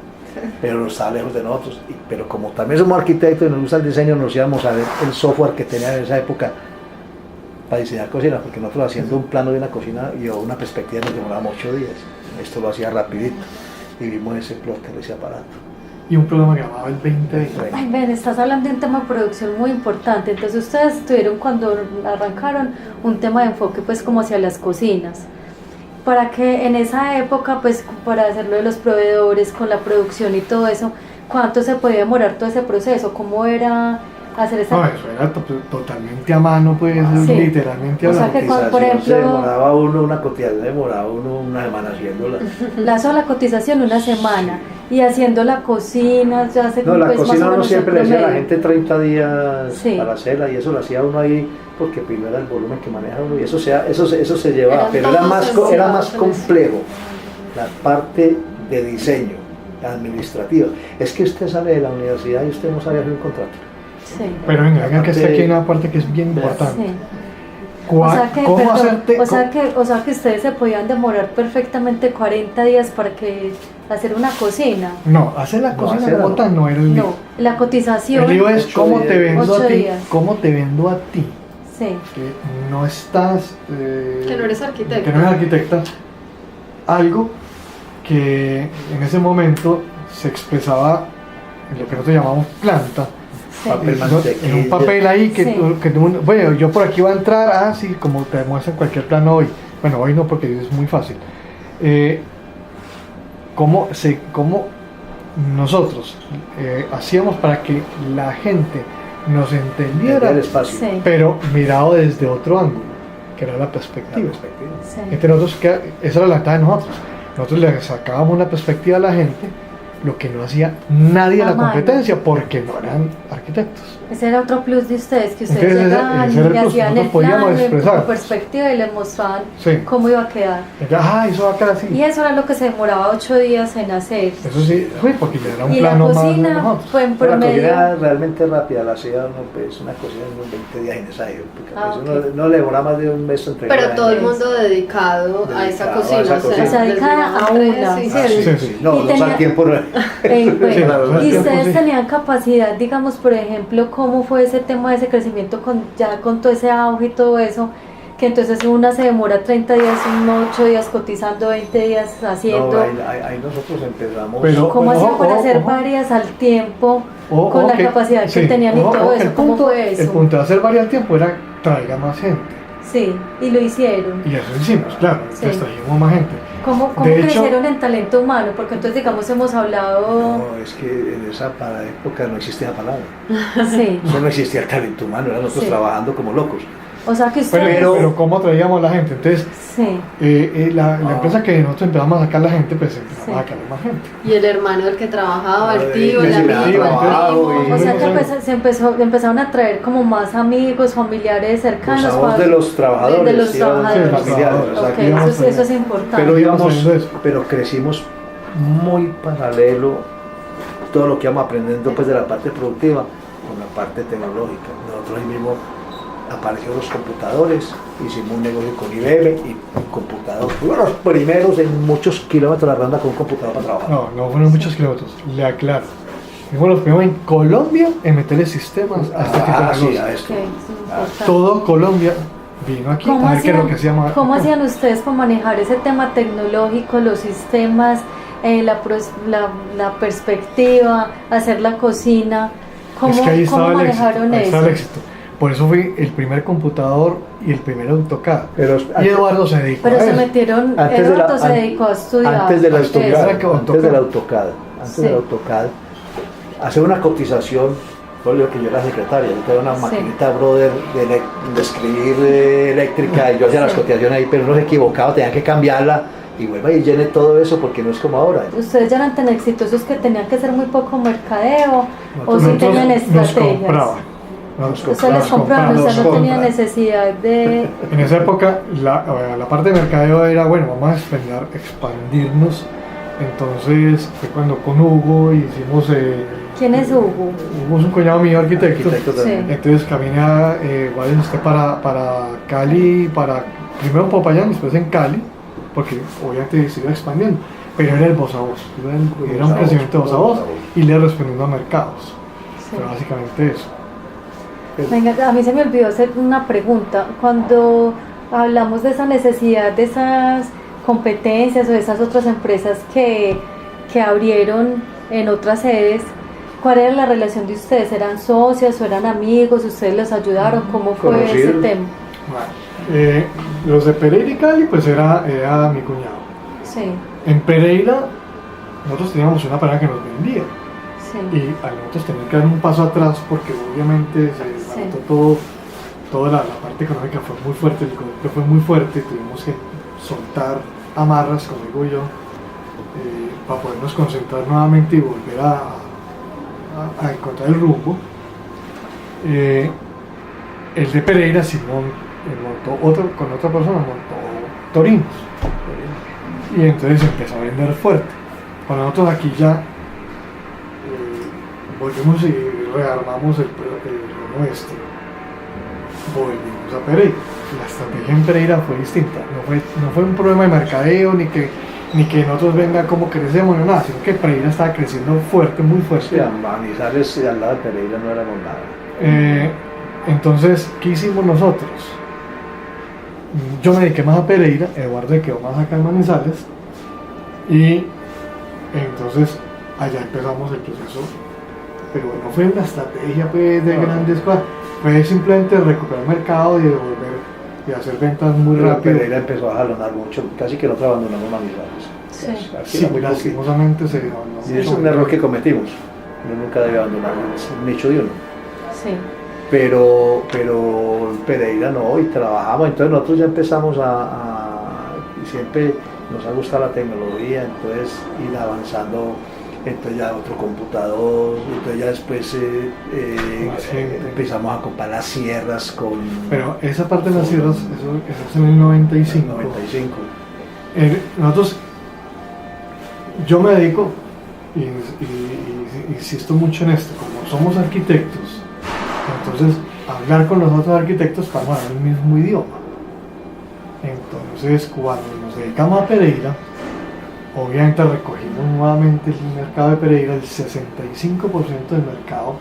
Speaker 2: Pero está lejos de nosotros. Pero como también somos arquitectos y nos gusta el diseño, nos íbamos a ver el software que tenían en esa época para diseñar cocinas, porque nosotros haciendo un plano de una cocina y una perspectiva nos demorábamos 8 días. Esto lo hacía rapidito y vimos ese plotter, ese aparato.
Speaker 3: Y un programa que llamaba el 2020.
Speaker 1: Ay, ven, estás hablando de un tema de producción muy importante. Entonces ustedes tuvieron cuando arrancaron un tema de enfoque pues como hacia las cocinas. Para que en esa época pues para hacerlo de los proveedores con la producción y todo eso, ¿cuánto se podía demorar todo ese proceso? ¿Cómo era hacer esa...
Speaker 3: No, eso era totalmente a mano, pues,
Speaker 1: Sí.
Speaker 3: literalmente
Speaker 1: O
Speaker 3: a
Speaker 1: sea
Speaker 3: mano.
Speaker 1: que cuando, por
Speaker 2: Cotización, se
Speaker 1: ejemplo-
Speaker 2: demoraba uno una cotización, demoraba uno una semana haciéndola.
Speaker 1: La sola cotización una semana y haciendo la cocina ya se
Speaker 2: No, la
Speaker 1: pues, más
Speaker 2: cocina
Speaker 1: o
Speaker 2: uno
Speaker 1: menos
Speaker 2: siempre
Speaker 1: el
Speaker 2: le decía a la
Speaker 1: promedio.
Speaker 2: gente 30 días
Speaker 1: Sí.
Speaker 2: para hacerla y eso lo hacía uno ahí porque primero era el volumen que maneja uno y eso se llevaba,
Speaker 4: Eran
Speaker 2: pero era
Speaker 4: todos
Speaker 2: más,
Speaker 4: encima,
Speaker 2: era más
Speaker 4: todos
Speaker 2: complejo la parte de diseño administrativa. Es que usted sale de la universidad y usted no sabe hacer un contrato.
Speaker 1: Sí.
Speaker 3: Pero venga, que está
Speaker 2: Aparte-
Speaker 3: aquí una parte que es bien importante.
Speaker 1: Sí.
Speaker 3: ¿Cómo
Speaker 1: perdón,
Speaker 3: hacerte?
Speaker 1: o sea que ustedes se podían demorar perfectamente 40 días para que hacer una cocina.
Speaker 3: No, hacer la
Speaker 2: No,
Speaker 3: cocina
Speaker 2: hacerla
Speaker 3: como
Speaker 2: no.
Speaker 3: tal no era el lío.
Speaker 1: No, la cotización.
Speaker 3: El lío es
Speaker 2: 8
Speaker 3: cómo te
Speaker 2: días.
Speaker 3: vendo a
Speaker 1: 8
Speaker 3: ti,
Speaker 1: días.
Speaker 3: cómo te vendo a ti,
Speaker 1: Sí,
Speaker 3: que no estás,
Speaker 4: Que no eres arquitecta.
Speaker 3: que no eres arquitecta, algo que en ese momento se expresaba en lo que nosotros llamamos planta,
Speaker 1: sí.
Speaker 2: Papel
Speaker 3: en
Speaker 2: mantequilla.
Speaker 3: un papel ahí que,
Speaker 1: Sí.
Speaker 3: que todo el mundo, bueno, yo por aquí voy a entrar, sí, como te muestra en cualquier plano hoy. Bueno, hoy no porque es muy fácil. ¿Cómo nosotros hacíamos para que la gente nos entendiera,
Speaker 2: El espacio.
Speaker 1: Sí.
Speaker 3: pero mirado desde otro ángulo, que era la
Speaker 2: La
Speaker 3: perspectiva?
Speaker 2: perspectiva.
Speaker 1: Sí.
Speaker 3: Entre nosotros, esa era la ventaja de nosotros. Nosotros le sacábamos una perspectiva a la gente, lo que no hacía nadie en
Speaker 1: A
Speaker 3: la
Speaker 1: mano.
Speaker 3: competencia, porque no eran arquitectos.
Speaker 1: Ese era otro plus de ustedes, que ustedes
Speaker 3: Entonces,
Speaker 1: llegaban
Speaker 3: ese era el
Speaker 1: y
Speaker 3: plus,
Speaker 1: hacían el
Speaker 3: nosotros podíamos
Speaker 1: plan,
Speaker 3: expresar.
Speaker 1: con perspectiva y les mostraban
Speaker 3: Sí.
Speaker 1: cómo iba a quedar.
Speaker 3: Eso va a quedar así.
Speaker 1: Y eso era lo que se demoraba 8 días en hacer.
Speaker 3: Eso sí, porque ya era un
Speaker 1: Y la
Speaker 3: plano más de
Speaker 1: cocina
Speaker 3: nosotros.
Speaker 1: fue en
Speaker 2: La
Speaker 1: promedio.
Speaker 2: cocina realmente rápida, la hacía uno, pues, una cocina en unos 20 días en esa época.
Speaker 1: Ah,
Speaker 2: Pues,
Speaker 1: ok.
Speaker 2: no le demoraba más de un mes entre
Speaker 4: Pero todo el
Speaker 1: Eso.
Speaker 4: mundo dedicado a esa
Speaker 2: Dedicado a
Speaker 4: cocina.
Speaker 2: esa cocina.
Speaker 1: O sea, dedicada a una,
Speaker 4: Sí,
Speaker 1: ¿cierto?
Speaker 3: Sí, sí.
Speaker 2: No,
Speaker 1: Y
Speaker 2: no
Speaker 1: tenía-
Speaker 2: al tiempo. No.
Speaker 1: Bueno,
Speaker 3: Sí, la
Speaker 1: y
Speaker 3: verdad,
Speaker 1: ustedes
Speaker 3: sí.
Speaker 1: tenían capacidad, digamos, por ejemplo, cómo fue ese tema de ese crecimiento ya con todo ese auge y todo eso, que entonces una se demora 30 días, 8 días cotizando, 20 días haciendo.
Speaker 2: No, ahí nosotros empezamos.
Speaker 3: Pero-
Speaker 1: ¿Cómo
Speaker 3: Ojo,
Speaker 1: hacían para
Speaker 3: ojo,
Speaker 1: hacer
Speaker 3: ojo.
Speaker 1: varias al tiempo,
Speaker 3: O-
Speaker 1: con
Speaker 3: o
Speaker 1: la capacidad que tenían y todo eso?
Speaker 3: el
Speaker 1: ¿Cómo
Speaker 3: punto,
Speaker 1: fue eso?
Speaker 3: El punto de hacer varias al tiempo era traiga más gente.
Speaker 1: Sí, y lo hicieron.
Speaker 3: Y eso hicimos, claro,
Speaker 1: Sí.
Speaker 3: entonces trajimos más gente.
Speaker 1: ¿Cómo
Speaker 3: De hecho-
Speaker 1: crecieron en talento humano? Porque entonces, digamos, hemos hablado.
Speaker 2: No, es que en esa época no existía la palabra.
Speaker 1: Sí,
Speaker 2: Eso no existía el talento humano, eran nosotros
Speaker 1: Sí.
Speaker 2: trabajando como locos.
Speaker 1: o sea que ustedes.
Speaker 3: Pero ¿cómo traíamos la gente? Entonces,
Speaker 1: Sí,
Speaker 3: la
Speaker 2: Ah.
Speaker 3: empresa que nosotros empezamos a sacar la gente, pues empezamos
Speaker 1: Sí.
Speaker 3: a sacar más gente.
Speaker 4: Y el hermano del que trabajaba, el
Speaker 2: Ay,
Speaker 4: tío, el
Speaker 2: sí, me ha
Speaker 4: amigo, el
Speaker 2: trabajado
Speaker 4: primo.
Speaker 1: o sea que
Speaker 3: Sí.
Speaker 1: empezaron a traer como más amigos, familiares cercanos.
Speaker 2: Usamos
Speaker 1: para-
Speaker 2: de los trabajadores,
Speaker 1: de los
Speaker 2: íbamos
Speaker 1: trabajadores.
Speaker 2: familiares,
Speaker 3: Sí,
Speaker 2: exacto.
Speaker 1: Ok,
Speaker 3: íbamos
Speaker 1: eso es importante.
Speaker 2: Pero
Speaker 3: íbamos
Speaker 2: íbamos,
Speaker 3: haciendo eso.
Speaker 2: pero crecimos muy paralelo todo lo que íbamos aprendiendo pues de la parte productiva con la parte tecnológica. Nosotros ahí mismo aparecieron los computadores, hicimos un negocio con IBM y un computador. Fuimos los primeros en muchos kilómetros de la ronda con un computador para trabajar.
Speaker 3: No fueron muchos kilómetros, le aclaro. Fuimos los primeros en Colombia en meterle sistemas a este tipo de
Speaker 2: Sí,
Speaker 3: negocios.
Speaker 2: a esto.
Speaker 1: Ok, eso es importante.
Speaker 3: Todo Colombia vino aquí
Speaker 1: ¿Cómo
Speaker 3: a ver qué es lo que
Speaker 1: hacían,
Speaker 3: hacíamos.
Speaker 1: cómo hacían ustedes para manejar ese tema tecnológico, los sistemas, la perspectiva, hacer la cocina? ¿Cómo,
Speaker 3: Es que ahí
Speaker 1: cómo
Speaker 3: estaba el éxito,
Speaker 1: manejaron
Speaker 3: ahí
Speaker 1: eso?
Speaker 3: estaba el éxito. Por eso fui el primer computador y el primer AutoCAD.
Speaker 2: Pero
Speaker 3: Y Eduardo se dedicó
Speaker 1: Pero
Speaker 3: a
Speaker 1: se
Speaker 3: eso.
Speaker 1: metieron,
Speaker 2: Antes de la-
Speaker 1: Eduardo se
Speaker 2: an-
Speaker 1: dedicó a estudiar.
Speaker 2: antes del
Speaker 1: eso.
Speaker 2: AutoCAD,
Speaker 3: AutoCAD.
Speaker 2: antes del AutoCAD, antes
Speaker 1: Sí.
Speaker 2: del AutoCAd, hacer una cotización, por lo que yo era secretaria, yo tenía una
Speaker 1: Sí.
Speaker 2: maquinita brother de escribir eléctrica y yo hacía las
Speaker 1: Sí.
Speaker 2: cotizaciones ahí, pero no se equivocaba, tenía que cambiarla y vuelva y llene todo eso porque no es como ahora.
Speaker 1: Ustedes ya eran tan exitosos que tenían que hacer muy poco mercadeo o si
Speaker 3: Nosotros
Speaker 1: tenían
Speaker 3: nos
Speaker 1: estrategias.
Speaker 3: compraban.
Speaker 1: Ustedes les compraban,
Speaker 2: nos
Speaker 1: ustedes no tenían
Speaker 2: compran.
Speaker 1: necesidad de.
Speaker 3: En esa época la parte de mercadeo era, bueno, vamos a expandirnos. Entonces fue cuando con Hugo hicimos,
Speaker 1: ¿Quién es Hugo?
Speaker 3: Hugo es un cuñado mío arquitecto.
Speaker 2: Arquitecto también.
Speaker 1: Sí.
Speaker 3: Entonces caminé, vaya usted para Cali, primero en Popayán, después en Cali, porque obviamente se iba expandiendo, pero era el voz a voz, era un crecimiento de voz a voz y le respondiendo a mercados.
Speaker 1: Sí.
Speaker 3: Pero básicamente eso.
Speaker 1: Venga, a mí se me olvidó hacer una pregunta. Cuando hablamos de esa necesidad, de esas competencias o de esas otras empresas que abrieron en otras sedes, ¿cuál era la relación de ustedes? ¿Eran socios o eran amigos? ¿Ustedes los ayudaron? ¿Cómo fue ese
Speaker 2: Conocidos.
Speaker 1: tema?
Speaker 3: Los de Pereira y Cali, pues era mi cuñado.
Speaker 1: Sí,
Speaker 3: En Pereira, nosotros teníamos una pareja que nos vendía.
Speaker 1: sí.
Speaker 3: Y a nosotros tener que dar un paso atrás porque obviamente se desbarató toda la parte económica fue muy fuerte, el golpe fue muy fuerte, tuvimos que soltar amarras, como digo yo, para podernos concentrar nuevamente y volver a encontrar el rumbo. El de Pereira, Simón, con otra persona, montó Torinos. Y entonces empezó a vender fuerte. Para nosotros aquí ya volvemos y rearmamos lo nuestro, volvimos a Pereira. La estrategia en Pereira fue distinta, no fue un problema de mercadeo, ni que nosotros venga como crecemos, ni nada, sino que Pereira estaba creciendo fuerte, muy fuerte.
Speaker 2: Sí, a Manizales y al lado de Pereira no éramos nada.
Speaker 3: Entonces, ¿qué hicimos nosotros? Yo me dediqué más a Pereira, Eduardo quedó más acá en Manizales, y entonces allá empezamos el proceso, pero no fue una estrategia pues, de grandes cosas, fue simplemente recuperar el mercado y devolver y hacer ventas muy
Speaker 2: Pero
Speaker 3: rápido.
Speaker 2: Pereira empezó a jalonar mucho, casi que nosotros abandonamos Manizales.
Speaker 1: Sí.
Speaker 2: Aquí
Speaker 3: Sí,
Speaker 2: era muy poquito.
Speaker 3: lastimosamente se abandonó.
Speaker 2: Y es un error que cometimos. Uno nunca debe abandonar un nicho de uno.
Speaker 1: Sí.
Speaker 2: Pero Pereira no, y trabajamos. Entonces nosotros ya empezamos y siempre nos ha gustado la tecnología, entonces ir avanzando. Entonces ya otro computador, entonces ya después empezamos a comprar las sierras con...
Speaker 3: Pero esa parte de las sierras, eso es en el 95.
Speaker 2: 95.
Speaker 3: Nosotros, yo me dedico, y insisto mucho en esto, como somos arquitectos, entonces hablar con los otros arquitectos para hablar el mismo idioma. Entonces cuando nos dedicamos a Pereira, obviamente recogimos nuevamente el mercado de Pereira, el 65% del mercado,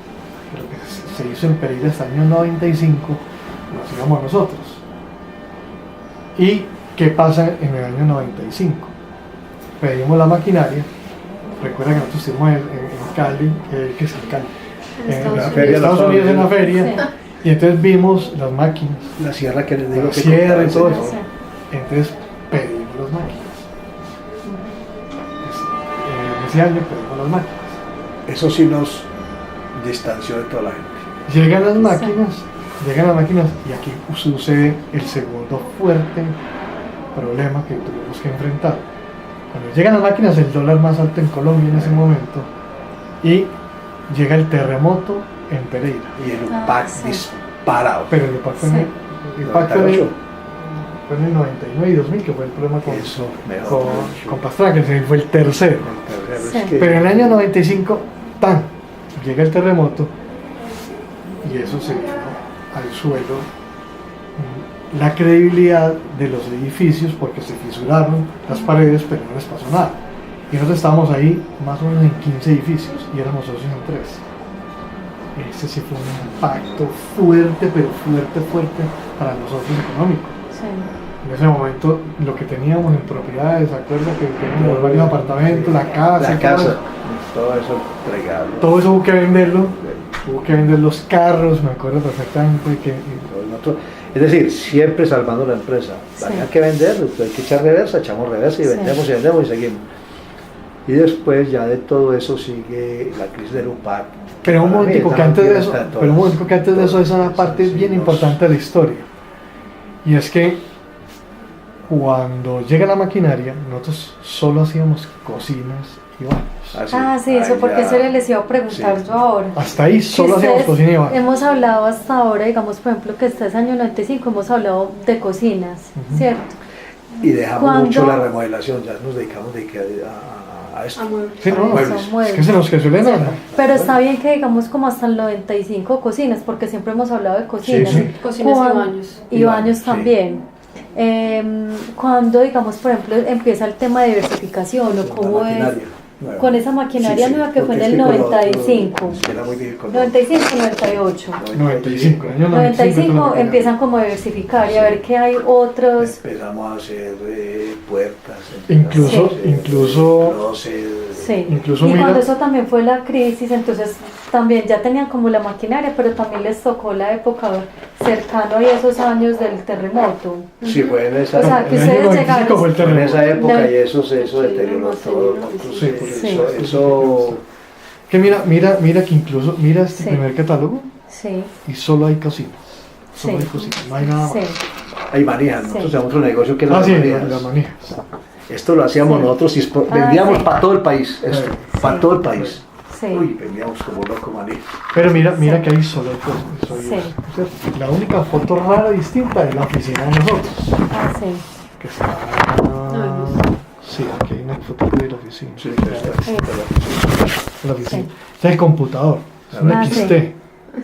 Speaker 3: de lo que se hizo en Pereira hasta el año 95, lo hacíamos nosotros. ¿Y qué pasa en el año 95? Pedimos la maquinaria, recuerda que nosotros estuvimos en Cali, que es en Cali, en Estados Unidos en la feria,
Speaker 1: Sí.
Speaker 3: y entonces vimos las máquinas,
Speaker 2: La sierra que les digo
Speaker 3: la
Speaker 2: que
Speaker 3: sierra y
Speaker 2: compraba
Speaker 3: todo
Speaker 2: el
Speaker 3: eso.
Speaker 2: señor.
Speaker 3: Entonces pedimos las máquinas. En ese año pedimos las máquinas.
Speaker 2: Eso sí nos distanció de toda la gente.
Speaker 3: Llegan las máquinas y aquí sucede el segundo fuerte problema que tuvimos que enfrentar. Cuando llegan las máquinas, el dólar más alto en Colombia en ese momento, y llega el terremoto en Pereira.
Speaker 2: Y el UPAC
Speaker 1: sí.
Speaker 2: disparado.
Speaker 3: Pero el impacto,
Speaker 1: Sí.
Speaker 3: el impacto
Speaker 2: 98.
Speaker 3: fue en el 99 y 2000, que fue el problema
Speaker 2: Eso, mejor
Speaker 3: con Pastrana, que fue el tercero.
Speaker 1: Sí.
Speaker 3: Pero en el año 95, ¡tan! Llega el terremoto y eso se vino al suelo la credibilidad de los edificios porque se fisuraron las paredes, pero no les pasó nada. Y nosotros estábamos ahí más o menos en 15 edificios y éramos socios en 3. Ese sí fue un impacto fuerte, pero fuerte para nosotros económico.
Speaker 1: Sí.
Speaker 3: En ese momento lo que teníamos en propiedades, ¿se acuerda que teníamos varios apartamentos, la casa,
Speaker 2: todo eso entregado.
Speaker 3: todo eso hubo que venderlo, hubo que vender los carros, me acuerdo perfectamente que
Speaker 2: Es decir, siempre salvando la empresa.
Speaker 1: Sí.
Speaker 2: Había que vender, hay que echar reversa, echamos reversa y
Speaker 1: Sí.
Speaker 2: vendemos y seguimos. Y después ya de todo eso sigue la crisis del UPAC.
Speaker 3: pero un
Speaker 2: Para mí
Speaker 3: momentico
Speaker 2: es
Speaker 3: que
Speaker 2: la
Speaker 3: antes de
Speaker 2: mentira
Speaker 3: eso,
Speaker 2: está en
Speaker 3: pero un
Speaker 2: todas.
Speaker 3: momentico que antes de eso, esa parte
Speaker 2: Sí,
Speaker 3: bien
Speaker 2: nos-
Speaker 3: importante de la historia, y es que cuando llega la maquinaria, nosotros solo hacíamos cocinas y baños.
Speaker 1: Ah, sí, eso,
Speaker 2: ahí
Speaker 1: porque
Speaker 2: ya-
Speaker 1: eso les iba a preguntar
Speaker 2: sí.
Speaker 1: yo ahora.
Speaker 3: Hasta ahí
Speaker 1: Que
Speaker 3: solo hacíamos
Speaker 1: ustedes
Speaker 3: cocina y baños.
Speaker 1: hemos hablado hasta ahora, digamos, por ejemplo, que este es año 95, hemos hablado de cocinas,
Speaker 3: Ujú.
Speaker 1: ¿cierto?
Speaker 2: Y dejamos
Speaker 1: ¿Cuándo?
Speaker 2: mucho la remodelación, ya nos dedicamos a esto.
Speaker 4: A muebles.
Speaker 3: Sí, no,
Speaker 2: Muebles.
Speaker 1: Eso,
Speaker 3: es que se nos creció la
Speaker 1: Sí,
Speaker 3: enana.
Speaker 1: pero está bien que digamos como hasta el 95 cocinas, porque siempre hemos hablado de cocinas.
Speaker 3: Sí.
Speaker 4: Cocinas y
Speaker 1: Cuan-
Speaker 4: baños.
Speaker 1: Y
Speaker 2: Y
Speaker 1: baños
Speaker 2: baños, sí.
Speaker 1: también. Cuando, digamos, por ejemplo, empieza el tema de diversificación, o cómo es,
Speaker 2: Nueva.
Speaker 1: con esa maquinaria nueva que fue en
Speaker 2: porque
Speaker 1: el
Speaker 2: es que con lo-
Speaker 1: 95.
Speaker 2: es que era muy difícil con lo-
Speaker 1: 95, 98.
Speaker 3: 95, el año
Speaker 1: 95 empiezan como a diversificar y a ver que hay otros.
Speaker 2: Empezamos a hacer puertas.
Speaker 3: Incluso-
Speaker 2: empezamos a hacer,
Speaker 3: incluso-
Speaker 2: closet,
Speaker 1: Sí.
Speaker 3: Incluso
Speaker 1: Y
Speaker 3: mira-
Speaker 1: cuando eso también fue la crisis, entonces también ya tenían como la maquinaria, pero también les tocó la época cercano a esos años del terremoto.
Speaker 2: Sí, fue en esa,
Speaker 1: O sea, que
Speaker 3: El año
Speaker 1: ustedes
Speaker 3: 95
Speaker 1: llegaron.
Speaker 3: fue el
Speaker 2: fue en
Speaker 3: terremoto.
Speaker 2: esa época
Speaker 1: No.
Speaker 2: y eso deterioró
Speaker 4: Sí,
Speaker 2: todo.
Speaker 4: sí,
Speaker 3: sí,
Speaker 1: sí.
Speaker 2: Eso
Speaker 3: Que mira que incluso, mira este
Speaker 1: Sí.
Speaker 3: primer catálogo
Speaker 1: Sí,
Speaker 3: y solo hay cocinas. Solo
Speaker 1: Sí.
Speaker 3: hay cocinas, no hay nada más.
Speaker 1: sí,
Speaker 2: hay manijas, nosotros
Speaker 1: Sí.
Speaker 2: tenemos otro negocio que es
Speaker 3: Ah,
Speaker 2: las
Speaker 3: sí,
Speaker 2: manijas.
Speaker 3: las manijas.
Speaker 2: Esto lo hacíamos
Speaker 1: Sí.
Speaker 2: nosotros y
Speaker 1: Ah,
Speaker 2: vendíamos
Speaker 1: sí.
Speaker 2: para todo el país, esto,
Speaker 3: Sí.
Speaker 2: para todo el país.
Speaker 1: sí.
Speaker 2: Uy, vendíamos como loco manijas.
Speaker 3: Pero mira
Speaker 1: Sí.
Speaker 3: que hay solo hay cocinas.
Speaker 1: Sí.
Speaker 3: ¿Cierto? La única foto rara distinta es la oficina de nosotros.
Speaker 1: Ah, sí.
Speaker 3: Que está. Sí, aquí hay una foto de la oficina.
Speaker 2: Sí,
Speaker 3: La oficina. Está el computador. una
Speaker 1: Ah,
Speaker 3: XT.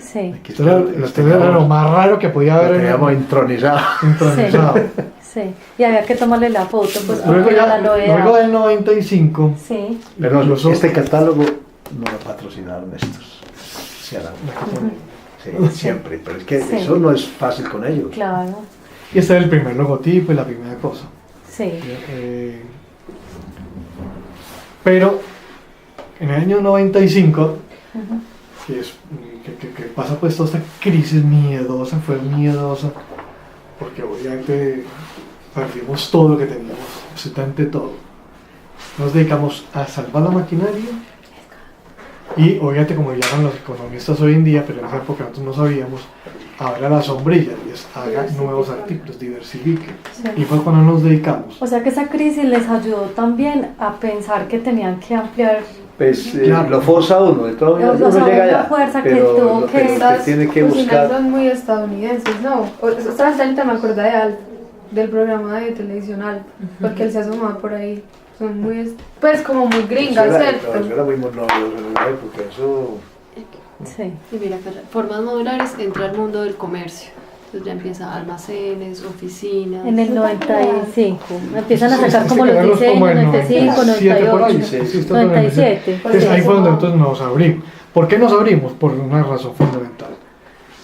Speaker 1: Sí,
Speaker 2: Aquí
Speaker 3: Esto era lo más raro que podía
Speaker 2: lo
Speaker 3: haber
Speaker 2: teníamos intronizado.
Speaker 3: intronizado.
Speaker 1: sí. Y había que tomarle la foto, pues
Speaker 3: Luego,
Speaker 1: porque era la novedad.
Speaker 3: luego del 95,
Speaker 1: Sí,
Speaker 2: Pero
Speaker 3: incluso-
Speaker 2: este catálogo no lo patrocinaron estos. Sí, siempre, pero es que
Speaker 1: Sí.
Speaker 2: eso no es fácil con ellos.
Speaker 1: claro.
Speaker 3: y este era el primer logotipo y la primera cosa.
Speaker 1: Sí,
Speaker 3: Pero en el año 95,
Speaker 1: ujú,
Speaker 3: que pasa pues toda esta crisis miedosa, fue miedosa, porque obviamente perdimos todo lo que teníamos, absolutamente todo. Nos dedicamos a salvar la maquinaria y obviamente como llaman los economistas hoy en día, pero en esa época nosotros no sabíamos, abra la sombrilla y es haga nuevos artículos, diversifique.
Speaker 1: sí.
Speaker 3: Y fue cuando nos dedicamos.
Speaker 1: O sea que esa crisis les ayudó también a pensar que tenían que ampliar.
Speaker 2: Pues
Speaker 3: Claro.
Speaker 2: lo forza uno, de todo
Speaker 1: O sea,
Speaker 2: uno llega
Speaker 1: una
Speaker 2: allá,
Speaker 1: fuerza que
Speaker 2: pero
Speaker 1: tuvo
Speaker 2: lo
Speaker 1: que-
Speaker 2: que
Speaker 5: Estas
Speaker 2: tiene que
Speaker 5: cocinas
Speaker 2: buscar.
Speaker 5: son muy estadounidenses, ¿no? Ostras, ahorita me acordé de Alf, del programa de televisión Alf, porque él se asomaba por ahí. Son muy, pues como muy gringas,
Speaker 2: Eso
Speaker 5: ¿cierto?
Speaker 2: era muy monótono en la época, eso.
Speaker 1: Sí,
Speaker 4: Y mira, formas modulares entra al mundo del comercio. Entonces ya empieza almacenes, oficinas.
Speaker 1: en el 95. Empiezan a
Speaker 3: Sí,
Speaker 1: sacar
Speaker 3: sí,
Speaker 1: como
Speaker 3: sí,
Speaker 1: los
Speaker 3: quedarnos como
Speaker 1: diseños,
Speaker 3: en
Speaker 1: 95,
Speaker 3: 97 por ahí,
Speaker 1: 98,
Speaker 3: sí, está todo en ese-
Speaker 1: 97.
Speaker 3: Entonces ahí fue donde nosotros nos abrimos. ¿Por qué nos abrimos? Por una razón fundamental.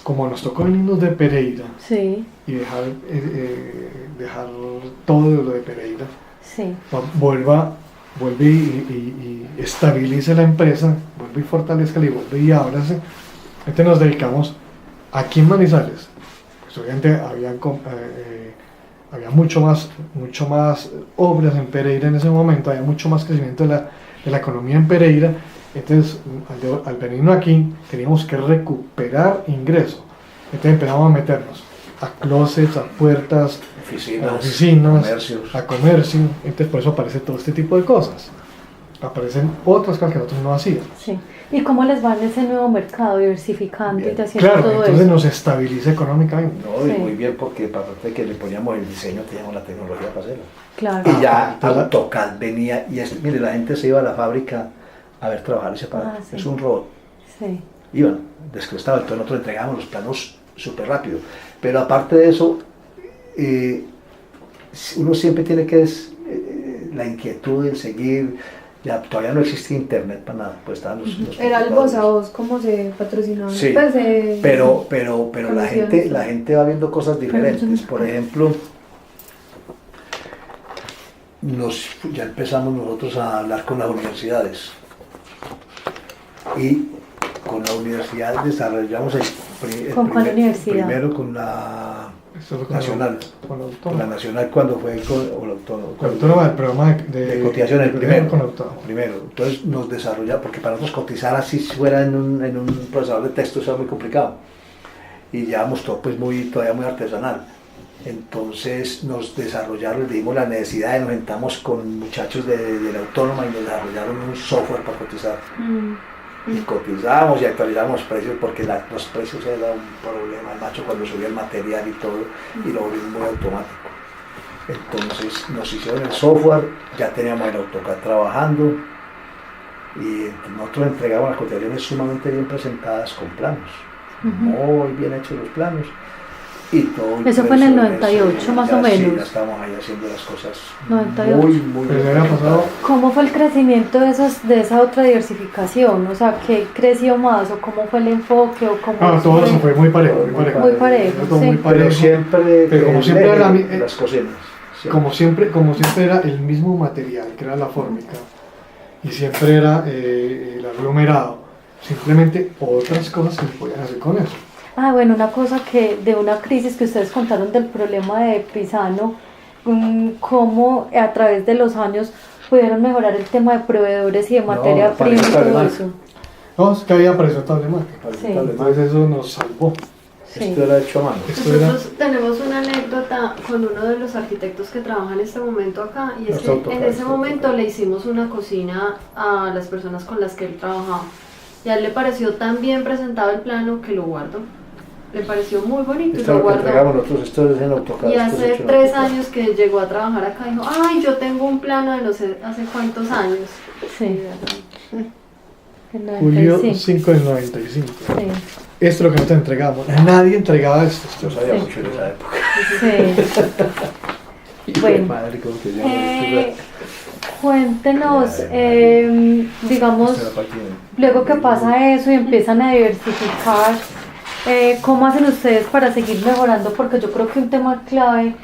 Speaker 3: Como nos tocó venirnos de Pereira
Speaker 1: Sí,
Speaker 3: y dejar todo lo de Pereira,
Speaker 1: sí,
Speaker 3: vuelve y estabilice la empresa, vuelve y fortalezca y vuelve y ábrase. Entonces nos dedicamos aquí en Manizales. Pues obviamente había mucho más obras en Pereira en ese momento, había mucho más crecimiento de la economía en Pereira. Entonces al venirnos aquí teníamos que recuperar ingresos. Entonces empezamos a meternos a closets, a puertas, a oficinas,
Speaker 2: comercios.
Speaker 3: a comercio. Entonces por eso aparece todo este tipo de cosas. Aparecen otras cosas que nosotros no hacíamos.
Speaker 1: sí. ¿Y cómo les va en ese nuevo mercado, diversificando
Speaker 2: Bien.
Speaker 1: y haciendo
Speaker 3: Claro,
Speaker 1: todo
Speaker 3: entonces
Speaker 1: eso?
Speaker 3: nos estabiliza económicamente.
Speaker 2: No, y
Speaker 1: Sí.
Speaker 2: muy bien, porque aparte de que le poníamos el diseño, teníamos la tecnología para hacerlo.
Speaker 1: Claro.
Speaker 2: Y ya
Speaker 3: Ah,
Speaker 2: AutoCAD venía, y mire, la gente se iba a la fábrica a ver trabajar ese aparato.
Speaker 1: Ah, sí.
Speaker 2: Es un robot.
Speaker 1: Sí,
Speaker 2: Iban, descrestado, entonces nosotros entregábamos los planos súper rápido. Pero aparte de eso, uno siempre tiene que la inquietud de seguir. Ya todavía no existía internet para nada, pues estaban los
Speaker 5: Era el
Speaker 2: computadores.
Speaker 5: voz a voz, cómo se patrocinaba.
Speaker 2: Sí,
Speaker 5: Pues,
Speaker 2: pero
Speaker 5: canciones.
Speaker 2: la gente va viendo cosas diferentes. Por ejemplo, ya empezamos nosotros a hablar con las universidades y con la universidad desarrollamos
Speaker 1: ¿Con cuál universidad?
Speaker 2: primero con la
Speaker 3: Eso fue
Speaker 2: nacional,
Speaker 3: con la
Speaker 2: con la
Speaker 3: autónoma.
Speaker 2: nacional cuando fue con la autónoma,
Speaker 3: Con la autónoma, el programa
Speaker 2: de cotización, el primero.
Speaker 3: Con la autónoma.
Speaker 2: Primero, entonces nos desarrollamos, porque para nosotros cotizar así si fuera en un procesador de texto eso era muy complicado. Y llevamos todo pues todavía muy artesanal. Entonces nos desarrollaron, le dimos la necesidad de nos sentamos con muchachos de la autónoma y nos desarrollaron un software para cotizar. Y cotizamos y actualizamos precios porque los precios era un problema, el macho cuando subía el material y todo, y lo volvimos muy automático. Entonces nos hicieron el software, ya teníamos el AutoCAD trabajando y nosotros entregamos las cotizaciones sumamente bien presentadas con planos, muy bien hechos los planos y todo.
Speaker 1: Eso fue en el
Speaker 2: impreso
Speaker 1: 98
Speaker 2: eso,
Speaker 1: más
Speaker 2: ya
Speaker 1: o
Speaker 2: sí,
Speaker 1: menos.
Speaker 2: ya estamos ahí haciendo las cosas
Speaker 1: 98.
Speaker 2: muy
Speaker 3: Pero
Speaker 2: bien
Speaker 3: era pasado.
Speaker 2: presentadas.
Speaker 1: ¿Cómo fue el crecimiento de esa otra diversificación? O sea, ¿qué creció más? ¿O cómo fue el enfoque? ¿O cómo
Speaker 3: Todo eso fue muy parejo,
Speaker 1: Muy parejo,
Speaker 3: Fue todo
Speaker 1: sí.
Speaker 3: muy
Speaker 2: Pero
Speaker 3: parejo.
Speaker 2: siempre,
Speaker 3: Pero como siempre
Speaker 2: eje,
Speaker 3: era
Speaker 2: las cocinas.
Speaker 3: Como siempre era el mismo material, que era la fórmica, y siempre era el aglomerado, simplemente otras cosas que se podían hacer con eso.
Speaker 1: Ah, bueno, una cosa que de una crisis que ustedes contaron del problema de Pisano, cómo a través de los años pudieron mejorar el tema de proveedores y de materia prima y
Speaker 2: apareció
Speaker 1: todo
Speaker 2: Tablemark.
Speaker 1: eso.
Speaker 3: No, es que había aparecido Tablemark.
Speaker 1: Sí.
Speaker 3: Entonces eso nos salvó.
Speaker 1: Sí.
Speaker 2: Esto era hecho a mano.
Speaker 3: Esto era-
Speaker 4: Nosotros tenemos una anécdota con uno de los arquitectos que trabaja en este momento acá y es
Speaker 2: Los
Speaker 4: que
Speaker 2: AutoCAD,
Speaker 4: en ese
Speaker 2: los
Speaker 4: momento
Speaker 2: AutoCAD.
Speaker 4: le hicimos una cocina a las personas con las que él trabajaba y a él le pareció tan bien presentado el plano que lo guardó. Le pareció muy bonito y
Speaker 2: Esto
Speaker 4: lo
Speaker 2: es lo que entregamos
Speaker 4: guardó.
Speaker 2: nosotros, esto es en AutoCAD.
Speaker 4: Y
Speaker 2: esto es
Speaker 4: hace
Speaker 2: hecho en
Speaker 4: 3
Speaker 2: AutoCAD.
Speaker 4: años que llegó a trabajar acá y dijo, ay, yo tengo un plano de no sé hace cuántos años.
Speaker 1: Sí. El
Speaker 3: Julio
Speaker 1: 95.
Speaker 3: 5 del 95.
Speaker 1: Sí,
Speaker 3: Esto es lo que nosotros entregamos. Nadie entregaba esto.
Speaker 2: Yo sabía
Speaker 1: Sí.
Speaker 2: mucho de esa época.
Speaker 1: sí.
Speaker 2: Y
Speaker 1: Bueno.
Speaker 2: madre, como que ya
Speaker 1: Cuéntenos, digamos, luego que pasa eso y empiezan a diversificar, ¿cómo hacen ustedes para seguir mejorando? Porque yo creo que un tema clave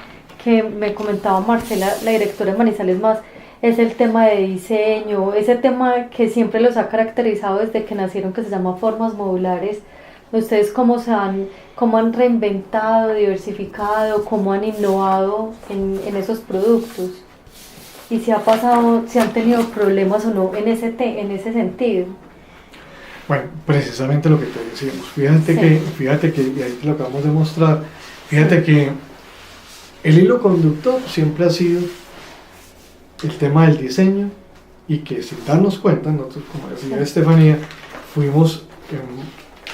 Speaker 1: que me comentaba Marcela, la directora de Manizales Más, es el tema de diseño, ese tema que siempre los ha caracterizado desde que nacieron, que se llama formas modulares. ¿Ustedes cómo han reinventado, diversificado, cómo han innovado en esos productos? Y si han tenido problemas o no en ese sentido.
Speaker 3: Bueno, precisamente lo que te decíamos. Fíjate que, y ahí te lo acabamos de mostrar, fíjate que el hilo conductor siempre ha sido el tema del diseño, y que sin darnos cuenta, nosotros, como decía Estefanía, fuimos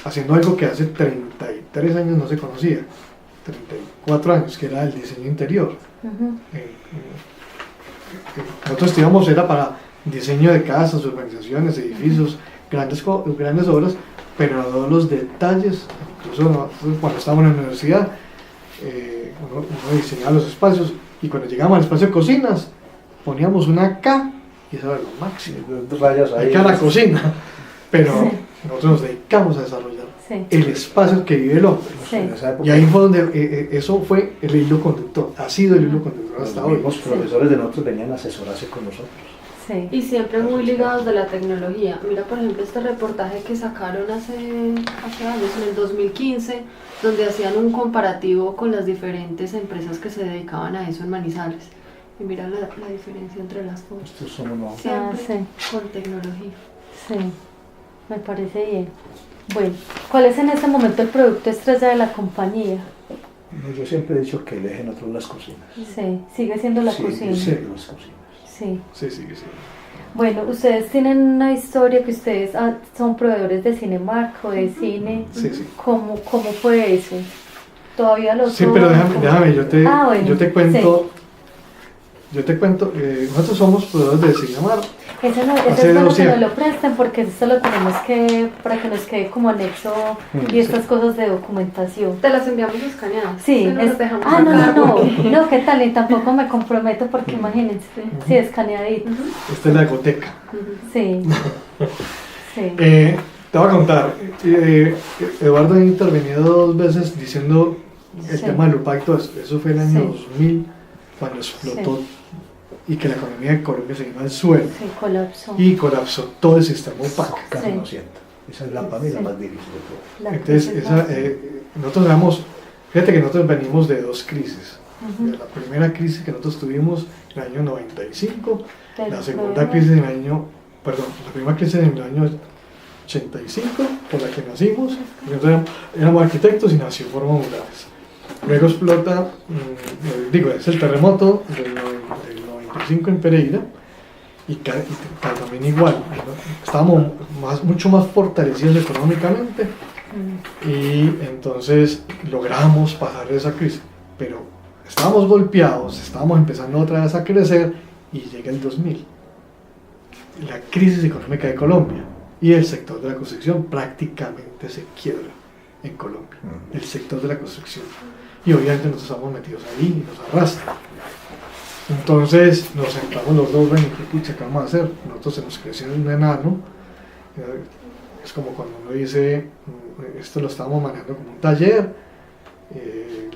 Speaker 3: haciendo algo que hace 33 años no se conocía, 34 años, que era el diseño interior.
Speaker 1: Uh-huh.
Speaker 3: Nosotros estudiamos, era para diseño de casas, urbanizaciones, edificios, grandes obras, pero no todos los detalles. Incluso nosotros, cuando estábamos en la universidad, uno diseñaba los espacios, y cuando llegamos al espacio de cocinas poníamos una K y eso era lo máximo.
Speaker 2: Rayas ahí.
Speaker 3: K a la cocina, pero
Speaker 1: Sí.
Speaker 3: nosotros nos dedicamos a desarrollar
Speaker 1: Sí.
Speaker 3: el espacio que vive el hombre.
Speaker 1: Sí.
Speaker 2: En esa época,
Speaker 3: Y ahí fue donde eso fue el hilo conductor, ha sido el hilo conductor hasta
Speaker 2: los
Speaker 3: hoy.
Speaker 2: mismos profesores de nosotros venían a asesorarse con nosotros.
Speaker 1: Sí.
Speaker 4: Y siempre muy ligados de la tecnología. Mira, por ejemplo, este reportaje que sacaron hace años, en el 2015, donde hacían un comparativo con las diferentes empresas que se dedicaban a eso en Manizales. Y mira la diferencia entre las dos.
Speaker 2: Estos somos no.
Speaker 4: Siempre con tecnología.
Speaker 1: Sí, me parece bien. Bueno, ¿cuál es en este momento el producto estrella de la compañía?
Speaker 2: No, yo siempre he dicho que el eje nosotros las cocinas.
Speaker 1: Sí, sigue siendo la
Speaker 2: Sí,
Speaker 1: cocina.
Speaker 2: sí, las cocinas.
Speaker 1: Sí.
Speaker 3: Sí.
Speaker 1: Bueno, ustedes tienen una historia que ustedes son proveedores de Cinemark o de cine.
Speaker 3: Sí.
Speaker 1: ¿Cómo fue eso? ¿Todavía lo
Speaker 3: Sí,
Speaker 1: son?
Speaker 3: pero déjame, yo te cuento.
Speaker 1: Sí.
Speaker 3: Yo te cuento, nosotros somos proveedores de Cinemark.
Speaker 1: Ese es
Speaker 3: Hace
Speaker 1: bueno
Speaker 3: 2
Speaker 1: que nos
Speaker 3: años.
Speaker 1: lo presten porque esto lo tenemos para que nos quede como anexo y estas cosas de documentación.
Speaker 4: Te las enviamos escaneadas.
Speaker 1: Sí,
Speaker 4: no las dejamos
Speaker 1: no,
Speaker 4: acá.
Speaker 1: no, ¿qué tal? Y tampoco me comprometo porque imagínense, sí, escaneadito.
Speaker 3: Esta es la ecoteca.
Speaker 1: Sí, sí,
Speaker 3: Te voy a contar, Eduardo ha intervenido 2 veces diciendo el
Speaker 1: Sí.
Speaker 3: tema del UPAC, todo eso fue en el año
Speaker 1: Sí.
Speaker 3: 2000, cuando explotó y que la economía de Colombia se iba al suelo
Speaker 1: sí, colapsó.
Speaker 3: y colapsó todo el sistema UPAC.
Speaker 2: Casi
Speaker 1: Sí.
Speaker 2: no siento. Esa es la para mí la
Speaker 1: Sí.
Speaker 2: más difícil de todo.
Speaker 1: La
Speaker 3: Entonces,
Speaker 1: crisis
Speaker 3: esa,
Speaker 1: más-
Speaker 3: nosotros éramos, fíjate que nosotros venimos de 2 crisis.
Speaker 1: Ujú.
Speaker 3: La primera crisis que nosotros tuvimos en el año 95,
Speaker 1: Del
Speaker 3: la segunda
Speaker 1: problema.
Speaker 3: crisis en el año, la primera crisis en el año 85, por la que nacimos, y nosotros éramos arquitectos y nació Formas Modulares. Luego explota, es el terremoto del 95 en Pereira, y también igual, ¿no? Estábamos mucho más fortalecidos económicamente,
Speaker 1: Mm,
Speaker 3: y entonces logramos pasar esa crisis, pero estábamos golpeados, estábamos empezando otra vez a crecer, y llega el 2000, la crisis económica de Colombia, y el sector de la construcción prácticamente se quiebra en Colombia, el sector de la construcción, y obviamente nosotros estamos metidos ahí y nos arrastra. Entonces nos sentamos los dos, ven, ¿qué vamos a hacer? Nosotros se nos creció un enano, es como cuando uno dice, esto lo estábamos manejando como un taller,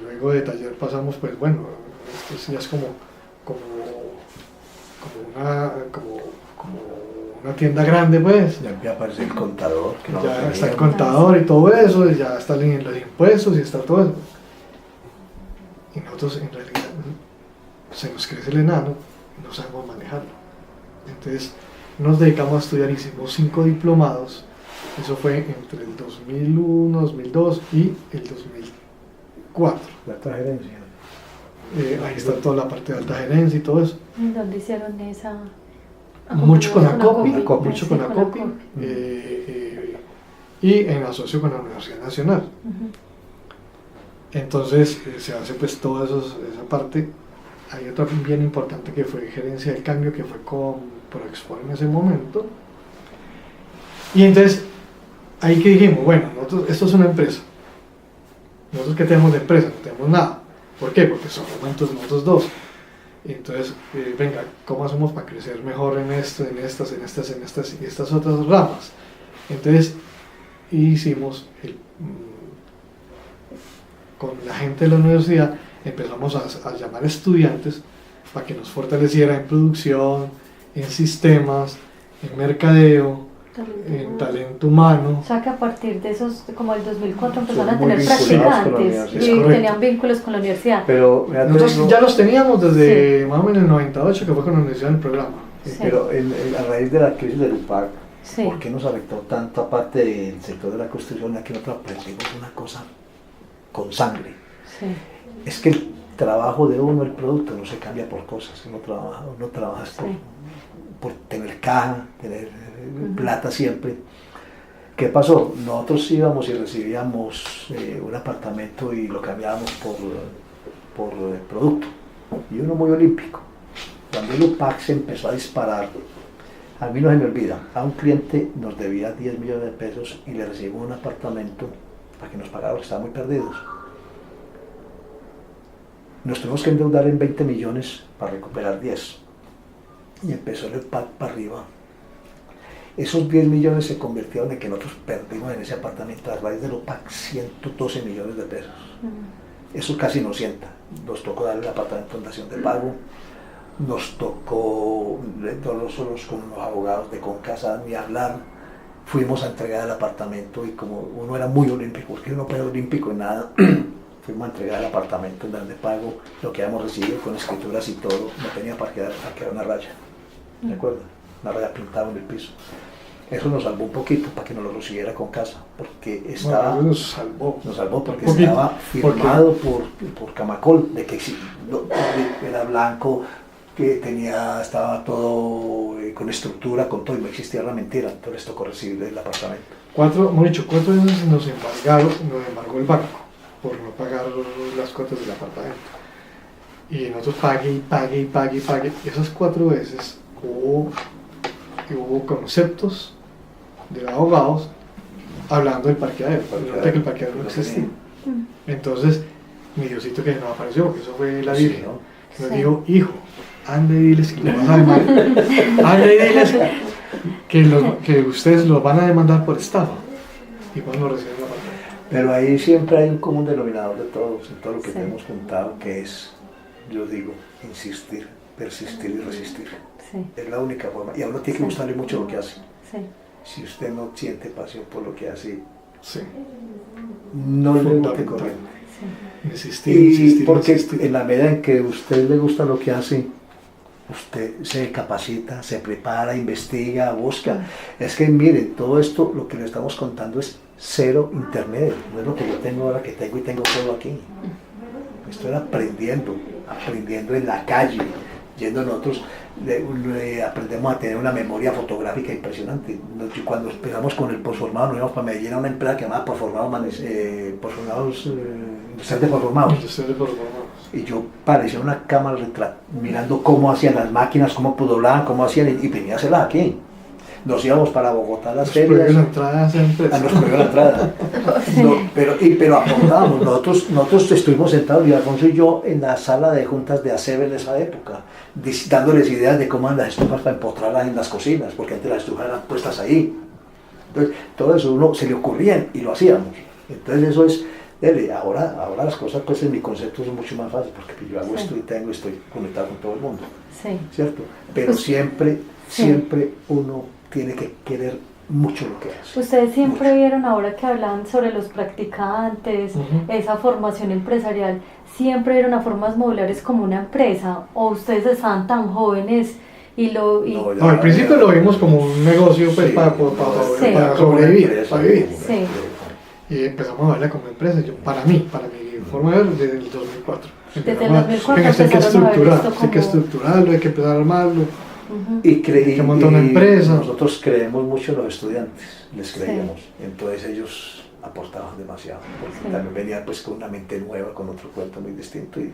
Speaker 3: luego de taller pasamos, pues bueno, esto ya es como una tienda grande, pues.
Speaker 2: Ya empieza a aparecer el contador. Que no
Speaker 3: Ya
Speaker 2: lo
Speaker 3: está el
Speaker 2: teníamos.
Speaker 3: contador y todo eso, ya están los impuestos y está todo eso. Y nosotros en realidad se nos crece el enano y no sabemos manejarlo. Entonces nos dedicamos a estudiar, hicimos 5 diplomados, eso fue entre el 2001, 2002 y el 2004.
Speaker 2: La alta gerencia.
Speaker 3: Ahí está toda la parte de alta gerencia y todo eso.
Speaker 1: ¿En dónde hicieron esa?
Speaker 3: Mucho con Acopi,
Speaker 2: Acopi.
Speaker 3: mucho con
Speaker 1: Sí, con
Speaker 3: Acopi,
Speaker 1: Acopi.
Speaker 3: y en asocio con la Universidad Nacional.
Speaker 1: Ujú.
Speaker 3: Entonces se hace pues toda esa parte. Hay otra bien importante que fue gerencia del cambio, que fue con Proexport en ese momento, Y entonces, ahí que dijimos, bueno, nosotros, esto es una empresa. Nosotros ¿qué tenemos de empresa? No tenemos nada. ¿Por qué? Porque solamente nosotros dos. Y entonces, venga, ¿cómo hacemos para crecer mejor en esto, en estas y estas otras ramas? Entonces, hicimos, con la gente de la universidad, empezamos a llamar estudiantes para que nos fortaleciera en producción, en sistemas, en mercadeo, en talento humano.
Speaker 1: O sea que a partir de esos, como el 2004,
Speaker 2: Son
Speaker 1: empezaron a
Speaker 2: muy
Speaker 1: tener
Speaker 2: vinculados con la
Speaker 1: practicantes
Speaker 2: universidad.
Speaker 1: y
Speaker 3: Correcto.
Speaker 1: tenían vínculos con la universidad.
Speaker 2: Pero mira, te
Speaker 3: Nosotros
Speaker 2: digo-
Speaker 3: ya los teníamos desde más o menos el 98, que fue cuando inició el programa.
Speaker 1: Sí.
Speaker 2: Pero a raíz de la crisis del UPAC,
Speaker 1: Sí.
Speaker 2: ¿por qué nos afectó tanto aparte del sector de la construcción? Aquí nosotros aprendimos una cosa con sangre.
Speaker 1: Sí.
Speaker 2: Es que el trabajo de uno, el producto, no se cambia por cosas. Uno trabaja es
Speaker 1: Sí.
Speaker 2: por tener caja, tener plata siempre. ¿Qué pasó? Nosotros íbamos y recibíamos un apartamento y lo cambiábamos por producto. Y uno muy olímpico. Cuando el UPAC se empezó a disparar, a mí no se me olvida, a un cliente nos debía 10 millones de pesos y le recibimos un apartamento para que nos pagara porque estaban muy perdidos. Nos tuvimos que endeudar en 20 millones para recuperar 10. Y empezó el UPAC para arriba. Esos 10 millones se convirtieron en que nosotros perdimos en ese apartamento a raíz del UPAC 112 millones de pesos. Eso casi nos sienta. Nos tocó darle el apartamento en dación de pago. Nos tocó, no solos con los abogados de Concasa, ni hablar. Fuimos a entregar el apartamento y como uno era muy olímpico, porque uno no era olímpico en nada, fuimos a entregar el apartamento en dación de pago, lo que habíamos recibido con escrituras y todo, no tenía para quedar una raya, ¿de acuerdo? Una raya pintada en el piso. Eso nos salvó un poquito para que nos lo recibiera con casa, porque estaba...
Speaker 3: Bueno, nos salvó
Speaker 2: porque
Speaker 3: un poquito,
Speaker 2: estaba firmado por Camacol, de que era blanco, que estaba todo con estructura, con todo, y no existía la mentira. Entonces tocó recibir el apartamento.
Speaker 3: 4 veces nos embargó el banco por no pagar las cuotas del apartamento. Y nosotros pague. Y esas 4 veces hubo conceptos de abogados hablando del parqueadero. Resulta que el parqueadero no existía. Entonces, mi Diosito que no apareció, porque eso fue la Virgen,
Speaker 2: Sí, ¿no?
Speaker 3: nos
Speaker 1: Sí.
Speaker 3: dijo, hijo, ande y diles que lo van a demandar. Ande y diles que ustedes los van a demandar por estafa. Y cuando reciben la pantalla.
Speaker 2: Pero ahí siempre hay un común denominador de todos, en todo lo que
Speaker 1: Sí.
Speaker 2: tenemos contado, que es, yo digo, insistir, persistir y resistir.
Speaker 1: Sí.
Speaker 2: Es la única forma. Y a uno tiene que
Speaker 1: Sí.
Speaker 2: gustarle mucho lo que hace.
Speaker 1: Sí.
Speaker 2: Si usted no siente pasión por lo que hace,
Speaker 3: Sí,
Speaker 2: no le bote
Speaker 3: Fundamental.
Speaker 2: corriente.
Speaker 3: insistir.
Speaker 2: Porque en la medida en que a usted le gusta lo que hace, usted se capacita, se prepara, investiga, busca. Es que miren, todo esto, lo que le estamos contando es cero internet. No es lo que yo tengo ahora, que tengo y tengo todo aquí. Estoy aprendiendo en la calle, yendo nosotros, aprendemos a tener una memoria fotográfica impresionante. Cuando empezamos con el posformado, nos íbamos para Medellín a una empresa que llamaba Industrial de Posformados. Y yo parecía una cámara mirando cómo hacían las máquinas, cómo doblaban, cómo hacían, y venía a hacerlas aquí. Nos íbamos para Bogotá a las ferias.
Speaker 3: la entrada a esa empresa.
Speaker 2: Nos prohibió la entrada. No, pero aportábamos. Nosotros estuvimos sentados, y Alfonso y yo, en la sala de juntas de ACEB en esa época, dándoles ideas de cómo eran las estufas para empotrarlas en las cocinas, porque antes las estufas eran puestas ahí. Entonces, todo eso uno se le ocurría y lo hacíamos. Entonces, eso es. Ahora las cosas, pues en mi concepto son mucho más fáciles, porque yo hago esto y estoy conectado con todo el mundo.
Speaker 1: Sí.
Speaker 2: ¿Cierto? Pero
Speaker 1: Pues,
Speaker 2: siempre uno tiene que querer mucho lo que hace.
Speaker 1: Ustedes siempre
Speaker 2: Mucho.
Speaker 1: vieron ahora que hablaban sobre los practicantes, esa formación empresarial, siempre vieron a Formas Modulares como una empresa, o ustedes estaban tan jóvenes y
Speaker 2: No,
Speaker 3: No, al principio lo vimos como un negocio pues,
Speaker 2: Sí,
Speaker 3: para
Speaker 1: Sí.
Speaker 3: sobrevivir, para vivir.
Speaker 1: Sí.
Speaker 3: Y empezamos a verla como empresa. Para mi forma de ver, desde el 2004.
Speaker 1: Desde el
Speaker 3: Empezamos
Speaker 1: 2004
Speaker 3: venga, esto hay que
Speaker 1: empezaron a ver
Speaker 3: estructurar,
Speaker 1: esto
Speaker 3: esto hay que
Speaker 1: como-
Speaker 3: estructurarlo, hay que empezar a armarlo.
Speaker 1: Ujú.
Speaker 2: Y
Speaker 3: que montar una empresa.
Speaker 2: Nosotros creemos mucho en los estudiantes, les creíamos. Entonces ellos aportaban demasiado, porque
Speaker 1: Sí.
Speaker 2: también venían pues con una mente nueva, con otro cuento muy distinto, y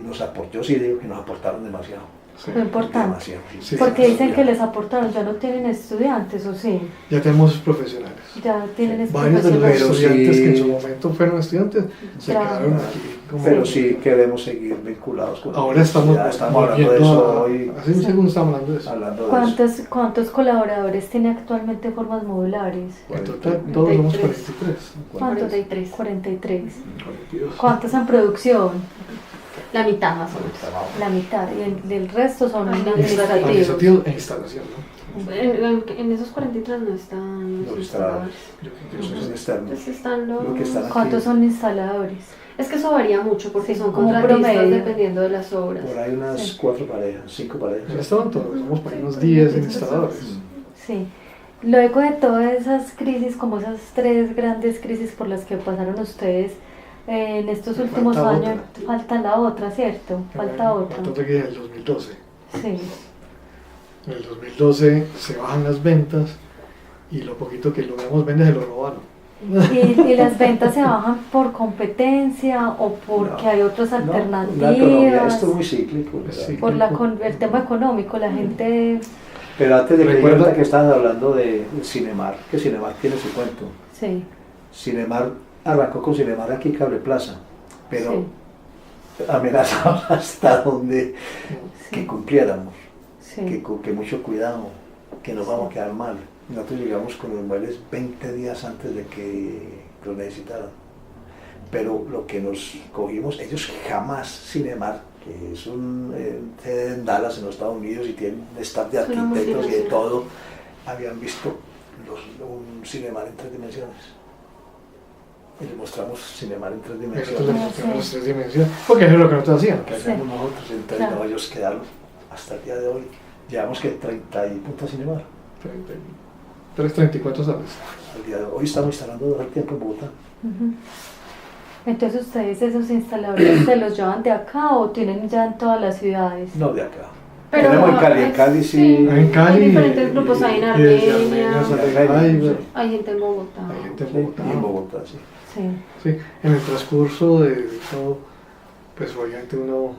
Speaker 2: nos aportó, yo sí digo que nos aportaron demasiado.
Speaker 3: Sí.
Speaker 1: Fue importante.
Speaker 2: Demasiado.
Speaker 3: Sí.
Speaker 1: Porque dicen que les aportaron, ya no tienen estudiantes, ¿o sí?
Speaker 3: Ya tenemos profesionales.
Speaker 1: Ya tienen
Speaker 3: Varios de los
Speaker 1: profesionales.
Speaker 2: Pero
Speaker 3: estudiantes
Speaker 2: sí-
Speaker 3: que en su momento fueron estudiantes se
Speaker 1: Claro.
Speaker 3: quedaron aquí. Como
Speaker 2: Pero sí queremos seguir vinculados con
Speaker 3: ahora estamos,
Speaker 2: ya estamos hablando de
Speaker 3: volviendo
Speaker 2: eso
Speaker 3: a-
Speaker 2: hoy,
Speaker 3: hace un segundo estamos hablando de eso.
Speaker 2: hablando de eso.
Speaker 1: ¿Cuántos colaboradores tiene actualmente Formas Modulares?
Speaker 3: En total, todos somos
Speaker 4: 43.
Speaker 3: 43.
Speaker 1: ¿Cuántos?
Speaker 4: 43.
Speaker 1: 43.
Speaker 3: 42.
Speaker 1: ¿Cuántos en producción?
Speaker 4: La mitad más o menos.
Speaker 1: La mitad. Y el resto son
Speaker 4: Administrativos.
Speaker 3: Administrativo e instalación, ¿no?
Speaker 4: En esos 43 no están
Speaker 2: Los
Speaker 4: los
Speaker 2: instaladores.
Speaker 4: instaladores.
Speaker 2: Esos son externos.
Speaker 4: Entonces están los...
Speaker 2: Lo que están aquí.
Speaker 1: ¿Cuántos son instaladores?
Speaker 4: Es que eso varía mucho porque
Speaker 1: Sí,
Speaker 4: son
Speaker 1: como
Speaker 4: contratistas
Speaker 1: promedio.
Speaker 4: dependiendo de las obras.
Speaker 2: Por ahí unas
Speaker 1: Sí.
Speaker 2: 4 parejas, 5 parejas.
Speaker 3: Ya estaban todos, somos por ahí unos 10 instaladores.
Speaker 1: Sí. Luego de todas esas crisis, como esas 3 grandes crisis por las que pasaron ustedes en estos
Speaker 3: Falta
Speaker 1: últimos años,
Speaker 3: otra.
Speaker 1: falta la otra, ¿cierto? Falta otra.
Speaker 3: ¿Cuánto fue que en el 2012?
Speaker 1: Sí.
Speaker 3: En el 2012 se bajan las ventas y lo poquito que logramos vender se lo robaron.
Speaker 1: ¿Y las ventas se bajan por competencia o porque
Speaker 2: No,
Speaker 1: hay otras
Speaker 2: No, la economía,
Speaker 1: alternativas?
Speaker 2: esto es muy cíclico.
Speaker 3: Pues
Speaker 2: ¿verdad?
Speaker 3: sí.
Speaker 1: Por el tema económico, la gente...
Speaker 2: Pero antes de que
Speaker 3: Recuerda-
Speaker 2: ahorita que estaban hablando de Cinemar, que Cinemar tiene su cuento.
Speaker 1: Sí,
Speaker 2: Cinemar arrancó con Cinemar aquí Cable Plaza, pero
Speaker 1: sí,
Speaker 2: amenazamos hasta donde
Speaker 1: sí,
Speaker 2: que cumpliéramos,
Speaker 1: sí.
Speaker 2: que mucho cuidado, que nos vamos a quedar mal. Nosotros llegamos con los muebles 20 días antes de que los necesitaran. Pero lo que nos cogimos, ellos jamás, Cinemar, que es un sede en Dallas, en los Estados Unidos, y tienen un staff de
Speaker 4: Es una
Speaker 2: arquitectos y de
Speaker 4: multinacional.
Speaker 2: todo, habían visto un Cinemar en 3 dimensiones. Y les mostramos Cinemar en 3
Speaker 3: Nosotros le
Speaker 2: dimensiones.
Speaker 3: mostramos las 3 dimensiones, porque eso es lo que nosotros hacíamos.
Speaker 2: Que
Speaker 1: Sí.
Speaker 2: hacemos nosotros, entonces
Speaker 1: Claro.
Speaker 2: no, ellos quedaron hasta el día de hoy. Llevamos que 30 y puntos Cinemar.
Speaker 3: 34 salas.
Speaker 2: Al día de hoy estamos instalando 2 al tiempo en Bogotá.
Speaker 1: Ujú. Entonces ustedes esos instaladores se los llevan de acá o tienen ya en todas las ciudades.
Speaker 2: No de acá.
Speaker 4: Pero
Speaker 2: Tenemos en Cali sí.
Speaker 3: En Cali.
Speaker 4: Hay diferentes grupos, hay en
Speaker 3: y desde Armenia
Speaker 4: Armenia,
Speaker 3: sale Fiverr,
Speaker 4: hay gente en Bogotá.
Speaker 3: hay gente en
Speaker 2: Sí,
Speaker 3: Bogotá.
Speaker 2: y en Bogotá, sí.
Speaker 1: Sí.
Speaker 3: Sí, en el transcurso de todo, pues obviamente uno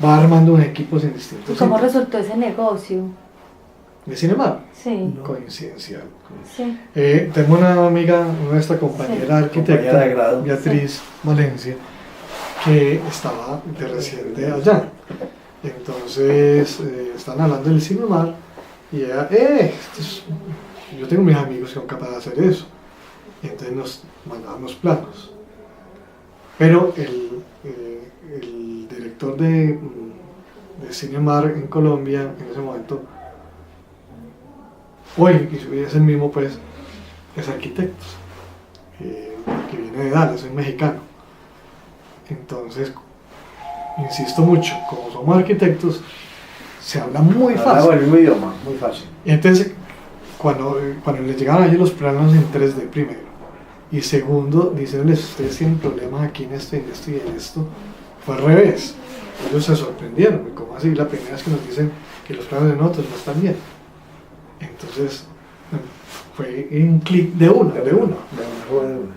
Speaker 3: va armando unos equipos en
Speaker 1: ¿Y
Speaker 3: distintos
Speaker 1: cómo
Speaker 3: sitios.
Speaker 1: resultó ese negocio?
Speaker 3: De Cinemar,
Speaker 1: Sí,
Speaker 3: coincidencial.
Speaker 1: sí,
Speaker 3: Tengo una amiga, nuestra compañera
Speaker 1: Sí.
Speaker 3: arquitecta,
Speaker 2: Compañera de grado.
Speaker 3: Beatriz Valencia, que estaba de residente allá. Entonces están hablando del Cinemar y ella, yo tengo mis amigos que son capaces de hacer eso. Y entonces nos mandaban los planos. Pero el director de Cinemar en Colombia en ese momento, hoy, y es el mismo, pues, es arquitecto, que viene de Dallas, es mexicano. Entonces, insisto mucho, como somos arquitectos, se habla muy
Speaker 2: Hablamos
Speaker 3: fácil.
Speaker 2: el mismo idioma, muy fácil.
Speaker 3: Y entonces, cuando les llegaban a ellos los planos en 3D primero, y segundo, diciéndoles, ustedes tienen problemas aquí en esto y en esto y en esto, fue al revés. Ellos se sorprendieron, ¿cómo así? La primera vez que nos dicen que los planos de nosotros no están bien. Entonces, fue un clic de uno.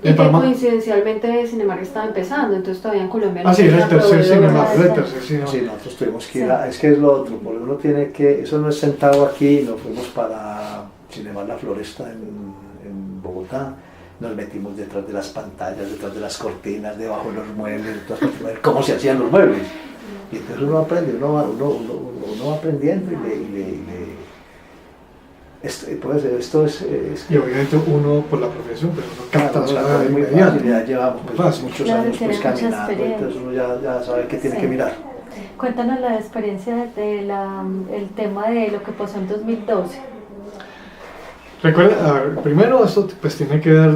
Speaker 4: Y que coincidencialmente Cinemar estaba empezando, entonces todavía en Colombia no
Speaker 3: Ah, sí, era el
Speaker 4: tenía
Speaker 3: tercer
Speaker 4: proveedores.
Speaker 3: Cinemar, era el tercer Cinemar.
Speaker 2: Sí, nosotros tuvimos que ir a, es que es lo otro, porque uno tiene que, eso no es sentado aquí, nos fuimos para Cinemar La Floresta en Bogotá, nos metimos detrás de las pantallas, detrás de las cortinas, debajo de los muebles, entonces, para ver cómo se hacían los muebles. Y entonces uno aprende, uno va aprendiendo esto es
Speaker 3: Y obviamente uno por la profesión, pero uno capta
Speaker 2: claro,
Speaker 3: la
Speaker 2: la
Speaker 3: cosa
Speaker 2: cosa muy
Speaker 3: inmediato.
Speaker 2: fácil, ya llevamos pues,
Speaker 3: Fácil.
Speaker 2: muchos
Speaker 1: Claro,
Speaker 2: años
Speaker 1: tiene
Speaker 2: pues,
Speaker 1: mucha
Speaker 2: caminando,
Speaker 1: experiencia.
Speaker 2: entonces uno ya sabe qué tiene
Speaker 1: Sí.
Speaker 2: que mirar.
Speaker 1: Cuéntanos la experiencia el tema de lo que pasó en 2012.
Speaker 3: Recuerda, a ver, primero esto pues tiene que ver,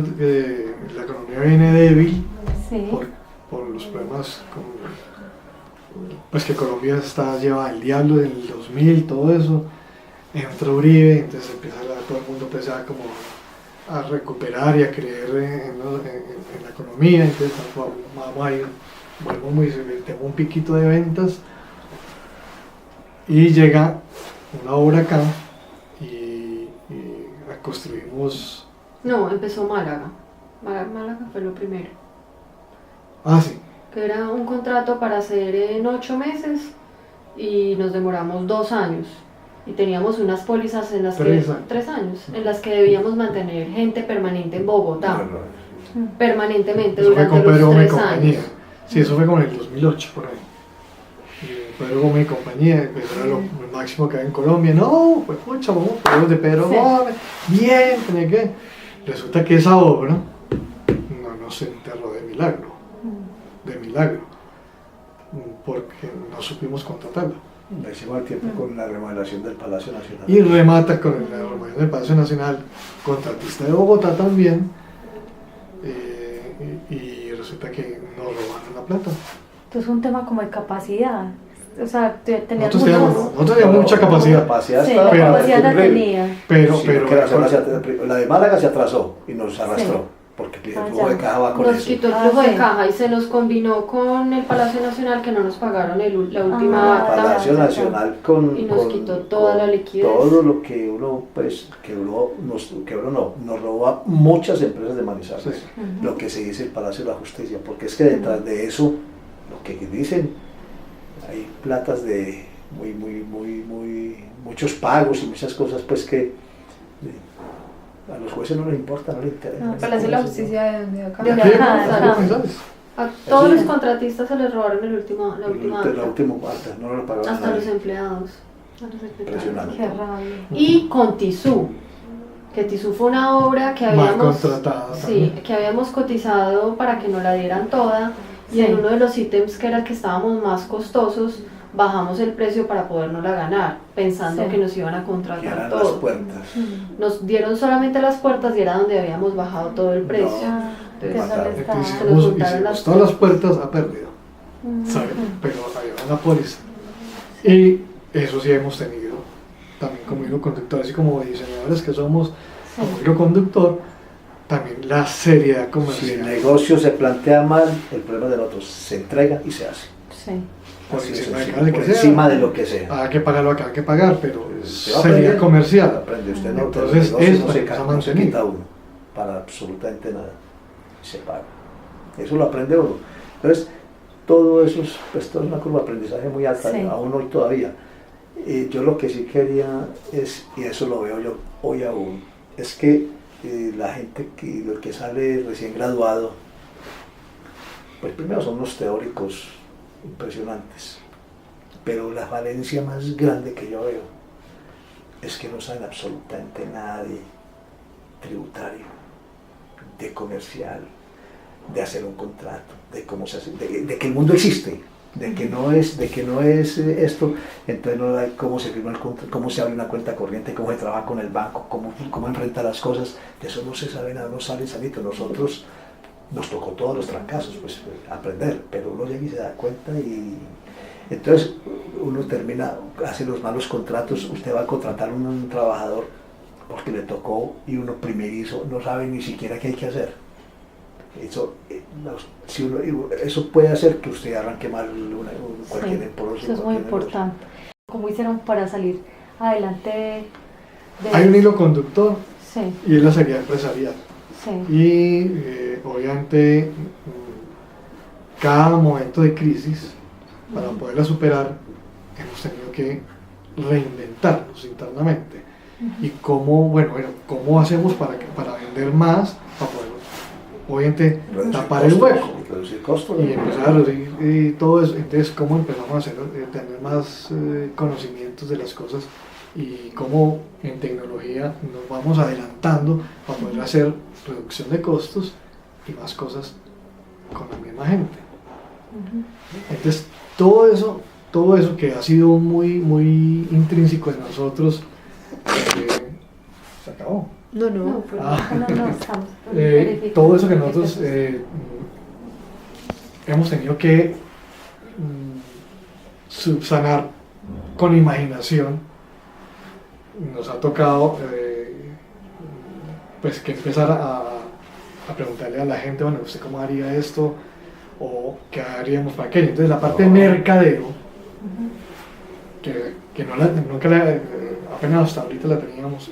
Speaker 3: la economía viene débil
Speaker 1: Sí,
Speaker 3: por los problemas pues que Colombia lleva el diablo en el 2000, todo eso, entra Uribe, entonces todo el mundo empieza como a recuperar y a creer en la economía, entonces vamos a ir, tengo un piquito de ventas y llega una obra acá y construimos.
Speaker 4: No, empezó Málaga. Málaga fue lo primero.
Speaker 3: Ah, sí.
Speaker 4: que era un contrato para hacer en 8 meses y nos demoramos 2 años. Y teníamos unas pólizas en las que 3 años, en las que debíamos mantener gente permanente en Bogotá, permanentemente
Speaker 3: Eso fue
Speaker 4: durante
Speaker 3: con Pedro
Speaker 4: los
Speaker 3: Gómez y
Speaker 4: 3
Speaker 3: compañía.
Speaker 4: años.
Speaker 3: Sí, eso fue como en el 2008, por ahí. Pedro Gómez y compañía, pues era lo máximo que había en Colombia. No, pues pucha, vamos por los de Pedro Gómez. Bien, tenía que. Resulta que esa obra no se enterró de milagro. De milagro. Porque no supimos contratarla.
Speaker 2: Lo hicimos al tiempo con la remodelación del Palacio Nacional.
Speaker 3: Y remata con la remodelación del Palacio Nacional, contratista de Bogotá también. Y resulta que nos robaron la plata.
Speaker 1: Entonces un tema como de capacidad. O sea, tenías
Speaker 3: Nosotros teníamos mucha capacidad.
Speaker 1: Sí,
Speaker 2: estaba
Speaker 1: la
Speaker 3: pero-
Speaker 1: capacidad la tenía.
Speaker 3: Pero,
Speaker 2: Sí,
Speaker 3: pero
Speaker 2: porque la de Málaga se atrasó y nos arrastró,
Speaker 1: Sí.
Speaker 2: porque el
Speaker 1: Ah,
Speaker 2: flujo de
Speaker 1: ya.
Speaker 2: caja va con
Speaker 4: Nos
Speaker 2: eso.
Speaker 4: quitó el
Speaker 1: Ah,
Speaker 4: flujo
Speaker 1: sí.
Speaker 4: de caja y se nos combinó con el Palacio Nacional, que no nos pagaron la última
Speaker 1: Ah,
Speaker 4: acta.
Speaker 2: Palacio
Speaker 1: ya.
Speaker 2: Nacional con,
Speaker 4: Y nos quitó toda la liquidez.
Speaker 2: todo lo que uno, pues, nos roba muchas empresas de Manizales,
Speaker 3: Sí.
Speaker 2: lo que se dice el Palacio de la Justicia, porque es que detrás de eso, lo que dicen, hay platas de muchos pagos y muchas cosas, pues que a los jueces no les importa, no les interesa.
Speaker 1: No,
Speaker 5: Palacio de la Justicia de acá.
Speaker 1: De
Speaker 3: ¿Qué?
Speaker 1: acá.
Speaker 3: ¿Sabes?
Speaker 4: A todos
Speaker 2: Sí.
Speaker 4: los contratistas se les robaron la última
Speaker 2: La
Speaker 4: acta.
Speaker 2: última parte, no lo pagaron
Speaker 4: Hasta
Speaker 2: nadie.
Speaker 4: los empleados. A los secretarios.
Speaker 2: Impresionante.
Speaker 1: Qué rabia.
Speaker 4: Y con Tizú, que Tizú fue una obra que
Speaker 3: Mal
Speaker 4: habíamos,
Speaker 3: contratada
Speaker 4: sí,
Speaker 3: también.
Speaker 4: que habíamos cotizado para que nos la dieran toda, y
Speaker 1: Sí.
Speaker 4: en uno de los ítems que era el que estábamos más costosos, bajamos el precio para podernosla ganar, pensando
Speaker 1: Sí.
Speaker 4: que nos iban a
Speaker 2: Que
Speaker 4: contratar
Speaker 2: eran las
Speaker 4: todo.
Speaker 2: puertas.
Speaker 4: Nos dieron solamente las puertas y era donde habíamos bajado todo el precio.
Speaker 1: Ah, que
Speaker 4: Entonces,
Speaker 1: eso le
Speaker 3: Entonces,
Speaker 1: estaba-
Speaker 4: Se nos juntaron
Speaker 3: hicimos
Speaker 4: las
Speaker 3: todas las puertas a pérdida, ¿sabes? Pero había una póliza. Y eso sí hemos tenido, también como hilo conductor, así como diseñadores que somos,
Speaker 1: Sí.
Speaker 3: como hilo conductor, también la seriedad
Speaker 2: Si el
Speaker 3: comercial.
Speaker 2: negocio se plantea mal, el problema de nosotros se entrega y se hace.
Speaker 1: Sí.
Speaker 3: Por
Speaker 2: Así de
Speaker 3: encima de
Speaker 2: sencillo,
Speaker 3: cada que
Speaker 2: por
Speaker 3: sea.
Speaker 2: encima de lo que sea.
Speaker 3: Hay que pagarlo acá, hay que pagar, pero
Speaker 2: Se va
Speaker 3: seriedad
Speaker 2: aprendiendo,
Speaker 3: comercial.
Speaker 2: aprende usted, no,
Speaker 3: Entonces,
Speaker 2: el negocio
Speaker 3: eso
Speaker 2: no se,
Speaker 3: se ha
Speaker 2: no se
Speaker 3: mantenido.
Speaker 2: quita uno para absolutamente nada, se paga. Eso lo aprende uno. Entonces, todo eso es, pues, todo es una curva de aprendizaje muy alta,
Speaker 1: Sí.
Speaker 2: aún hoy todavía. Yo lo que sí quería es, y eso lo veo yo hoy aún, es que la gente que sale recién graduado, pues primero son unos teóricos impresionantes, pero la falencia más grande que yo veo es que no saben absolutamente nada de tributario, de comercial, de hacer un contrato, de cómo se hace, de que el mundo existe, de que no es esto, entonces no hay cómo se firma el contrato, cómo se abre una cuenta corriente, cómo se trabaja con el banco, cómo enfrenta las cosas, de eso no se sabe nada, no sale sanito. Nosotros nos tocó todos los trancazos, pues aprender, pero uno llega y se da cuenta y entonces uno termina, hace los malos contratos, usted va a contratar a un trabajador porque le tocó y uno primerizo no sabe ni siquiera qué hay que hacer. Eso puede hacer que usted arranque mal cualquier
Speaker 1: Sí,
Speaker 2: emporoso,
Speaker 1: eso es muy
Speaker 2: cualquier negocio.
Speaker 1: importante. ¿Cómo hicieron para salir adelante de
Speaker 3: Hay un hilo conductor
Speaker 1: Sí,
Speaker 3: y es la seriedad empresarial.
Speaker 1: sí.
Speaker 3: Y obviamente cada momento de crisis, para poderla superar, hemos tenido que reinventarnos internamente. Y cómo hacemos para vender más, para poder obviamente
Speaker 2: Reducir
Speaker 3: tapar el
Speaker 2: costos,
Speaker 3: hueco
Speaker 2: reducir costos.
Speaker 3: y empezar a reducir y todo eso. Entonces, cómo empezamos a hacer, tener más conocimientos de las cosas y cómo en tecnología nos vamos adelantando para poder hacer reducción de costos y más cosas con la misma gente. Entonces, todo eso que ha sido muy intrínseco en nosotros, se acabó.
Speaker 4: No,
Speaker 1: No, pero no, estamos
Speaker 3: Todo eso que nosotros hemos tenido que subsanar con imaginación, nos ha tocado pues que empezar a preguntarle a la gente, bueno, ¿usted cómo haría esto? ¿O qué haríamos para aquello? Entonces la parte de mercadeo, que nunca apenas hasta ahorita la teníamos,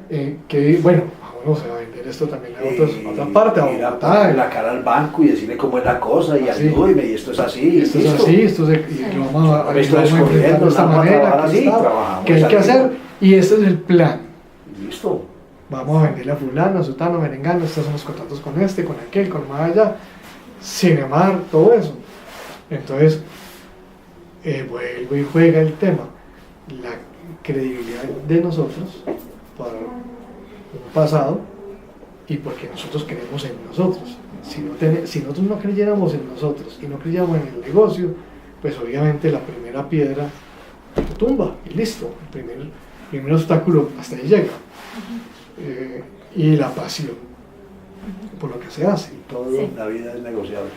Speaker 3: que bueno, vamos a vender esto también a otra parte, a
Speaker 2: ir a
Speaker 3: Bogotá.
Speaker 2: ponerle la cara al banco y decirle cómo es la cosa y
Speaker 3: Así.
Speaker 2: ayúdeme y esto es así.
Speaker 3: Esto es
Speaker 2: listo.
Speaker 3: así, y lo vamos a,
Speaker 2: Me estoy
Speaker 3: lo vamos a enfrentar
Speaker 2: escogiendo,
Speaker 3: de esta
Speaker 2: vamos a
Speaker 3: manera,
Speaker 2: trabajar
Speaker 3: aquí
Speaker 2: así,
Speaker 3: está,
Speaker 2: trabajamos
Speaker 3: que hay que
Speaker 2: así.
Speaker 3: hacer, y este es el plan.
Speaker 2: Listo.
Speaker 3: Vamos a venderle a fulano, a sutano, merengano, estos son los contratos con este, con aquel, con más allá, Cinemar, todo eso. Entonces, vuelve y juega el tema, la credibilidad de nosotros para un pasado y porque nosotros creemos en nosotros. Si nosotros no creyéramos en nosotros y no creyéramos en el negocio, pues obviamente la primera piedra te tumba y listo, el primer obstáculo hasta ahí llega. Y la pasión por lo que se hace.
Speaker 2: Todo
Speaker 1: Sí.
Speaker 2: en la vida es negociable.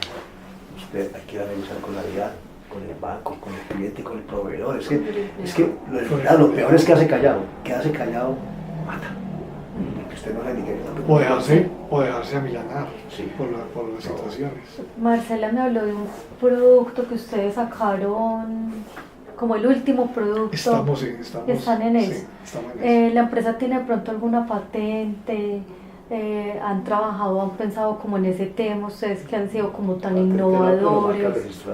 Speaker 2: Usted hay que ir a negociar con la vida, con el banco, con el cliente, con el proveedor. Es que lo peor es quedarse callado. Quedarse callado mata. Porque usted no le diga
Speaker 3: O dejarse amilanar
Speaker 2: Sí.
Speaker 3: por las situaciones.
Speaker 1: Marcela me habló de un producto que ustedes sacaron, como el último producto.
Speaker 3: Están en
Speaker 1: sí,
Speaker 3: eso.
Speaker 1: están en eso. La empresa tiene de pronto alguna patente, han trabajado, han pensado como en ese tema, ustedes que han sido como tan innovadores.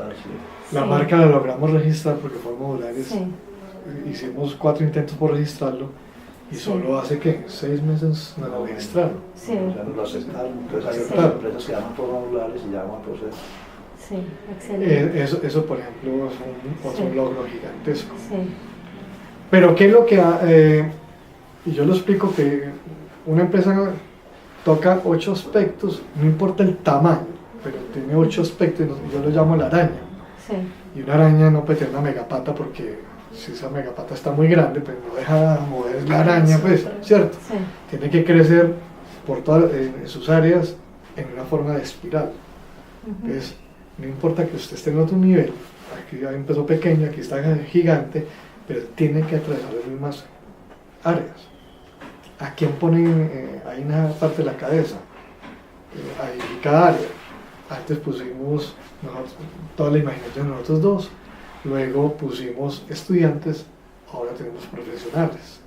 Speaker 3: La
Speaker 1: Sí.
Speaker 3: marca la logramos registrar porque fue modulares.
Speaker 1: Sí,
Speaker 3: Hicimos 4 intentos por registrarlo y
Speaker 1: Sí.
Speaker 3: solo hace que 6 meses nos lo registraron.
Speaker 1: sí,
Speaker 2: Ya nos lo aceptaron. Entonces hay
Speaker 1: Sí.
Speaker 2: otras empresas que llaman por modulares y llaman por proceso.
Speaker 1: sí, excelente.
Speaker 3: Eso, por ejemplo, es otro
Speaker 1: Sí.
Speaker 3: logro gigantesco.
Speaker 1: Sí,
Speaker 3: Pero ¿qué es lo que y yo lo explico que una empresa toca 8 aspectos, no importa el tamaño, pero tiene 8 aspectos y yo lo llamo la araña.
Speaker 1: sí,
Speaker 3: Y una araña no puede tener una megapata porque si esa megapata está muy grande, pues no deja mover la araña, pues, ¿cierto?
Speaker 1: sí,
Speaker 3: Tiene que crecer por todas en sus áreas en una forma de espiral.
Speaker 1: ujú,
Speaker 3: Entonces, no importa que usted esté en otro nivel, aquí ya empezó pequeño, aquí está gigante, pero tiene que atravesar las mismas áreas. ¿A quién ponen ahí en una parte de la cabeza? Ahí cada área. Antes pusimos toda la imaginación de nosotros dos, luego pusimos estudiantes, ahora tenemos profesionales.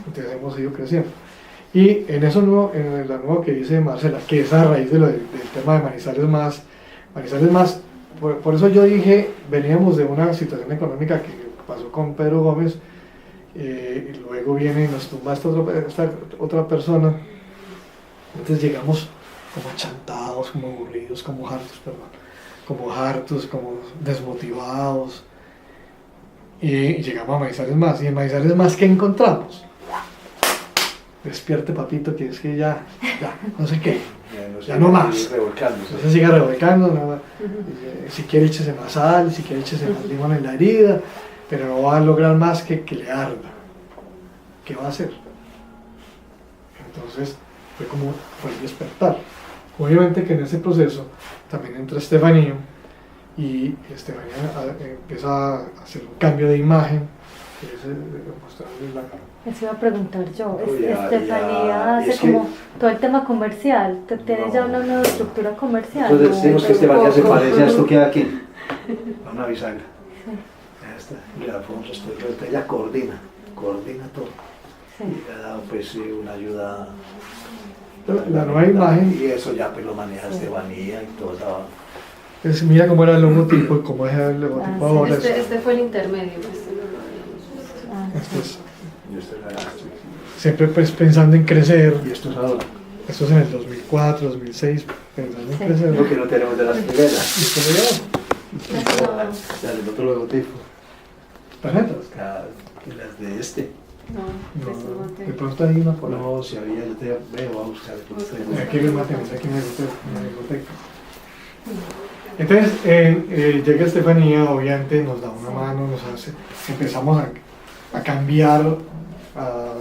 Speaker 3: Entonces hemos ido creciendo. Y en eso nuevo, en la nueva que dice Marcela, que es a raíz del tema de Manizales Más, por eso yo dije, veníamos de una situación económica que pasó con Pedro Gómez, y luego viene y nos tumba esta otra persona, entonces llegamos como chantados, como aburridos, como hartos, como desmotivados, y llegamos a Manizales Más, y en Manizales Más, ¿qué encontramos? Despierte, papito, que es que ya, no sé qué, ya no más. No se siga revolcando, no, si quiere échese más sal, si quiere échese más limón en la herida, pero no va a lograr más que le arda. ¿Qué va a hacer? Entonces fue el despertar. Obviamente que en ese proceso también entra Estefanía y Estefanía empieza a hacer un cambio de imagen, que es mostrarles la...
Speaker 1: Eso iba a preguntar yo.
Speaker 2: Ya,
Speaker 1: Estefanía
Speaker 2: ya,
Speaker 1: hace
Speaker 2: es que-
Speaker 1: como todo el tema comercial. ¿Tienes ya una nueva estructura comercial?
Speaker 2: Entonces
Speaker 1: No,
Speaker 2: decimos que
Speaker 1: pero
Speaker 2: Estefanía se
Speaker 1: poco.
Speaker 2: parece a esto que hay aquí, a una bisagra. Ya está, y Alfonso estoy vuelta, ella coordina todo.
Speaker 1: Sí.
Speaker 2: Y le ha dado pues una ayuda.
Speaker 3: La nueva imagen.
Speaker 2: Y eso ya pues lo maneja Estefanía y todo.
Speaker 3: Pues mira cómo era el logotipo y cómo es el logotipo
Speaker 1: Ah, sí.
Speaker 3: ahora.
Speaker 4: Este fue el intermedio, este no lo habíamos.
Speaker 1: Ah,
Speaker 3: Entonces,
Speaker 2: Y esto es la-
Speaker 3: siempre pues pensando en crecer.
Speaker 2: y esto es ahora.
Speaker 3: Esto es en el 2004, 2006, pensando en
Speaker 1: Sí.
Speaker 3: crecer.
Speaker 2: Lo que no tenemos de las primeras.
Speaker 3: Y esto lo llevamos.
Speaker 2: Ya el otro logotipo.
Speaker 3: ¿Tarjetas?
Speaker 2: Y las de este.
Speaker 4: No,
Speaker 3: No,
Speaker 4: este no
Speaker 3: de
Speaker 4: te-
Speaker 3: pronto hay una por ahí.
Speaker 2: No, si había, yo te veo a buscar.
Speaker 3: Aquí hay una tenemos aquí en la biblioteca. Entonces, llega Estefanía, obviamente nos da una mano, empezamos a cambiar, a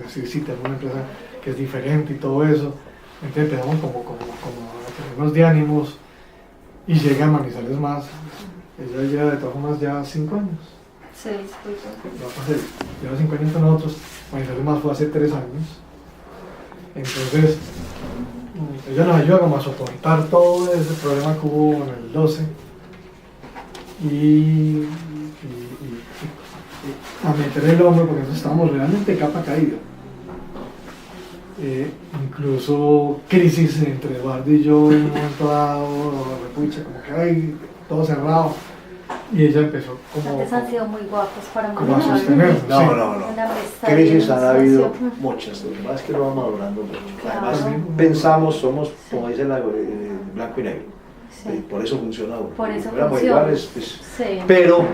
Speaker 3: decir, sí, tenemos una empresa que es diferente y todo eso. Entonces empezamos como a tenernos de ánimos y llega Manizales Más. Ella lleva de todas formas ya 5 años.
Speaker 4: 6, pues,
Speaker 3: Lleva 5 años con nosotros, Manizales Más fue hace 3 años. Entonces, ella nos ayuda como a soportar todo ese problema que hubo en el 12 y a meter el hombro porque nosotros estábamos realmente capa caída. incluso crisis entre Eduardo y yo en un momento dado, pucha, como que ay, todo cerrado. Y ella empezó como,
Speaker 1: Ustedes han sido muy guapos para
Speaker 3: como a
Speaker 1: manejar
Speaker 3: sostenernos.
Speaker 2: No,
Speaker 3: sí.
Speaker 2: no, no.
Speaker 1: una amistad.
Speaker 2: Crisis
Speaker 1: y
Speaker 2: han
Speaker 1: una
Speaker 2: habido
Speaker 1: socio-
Speaker 2: muchas, lo que pasa es que lo vamos madurando mucho.
Speaker 1: Claro.
Speaker 2: Además, pensamos, somos, como dice blanco y negro.
Speaker 1: Sí.
Speaker 2: Por eso funciona uno.
Speaker 1: Por eso
Speaker 2: Si fuéramos
Speaker 1: funciona.
Speaker 2: iguales, pues,
Speaker 1: Sí.
Speaker 2: pero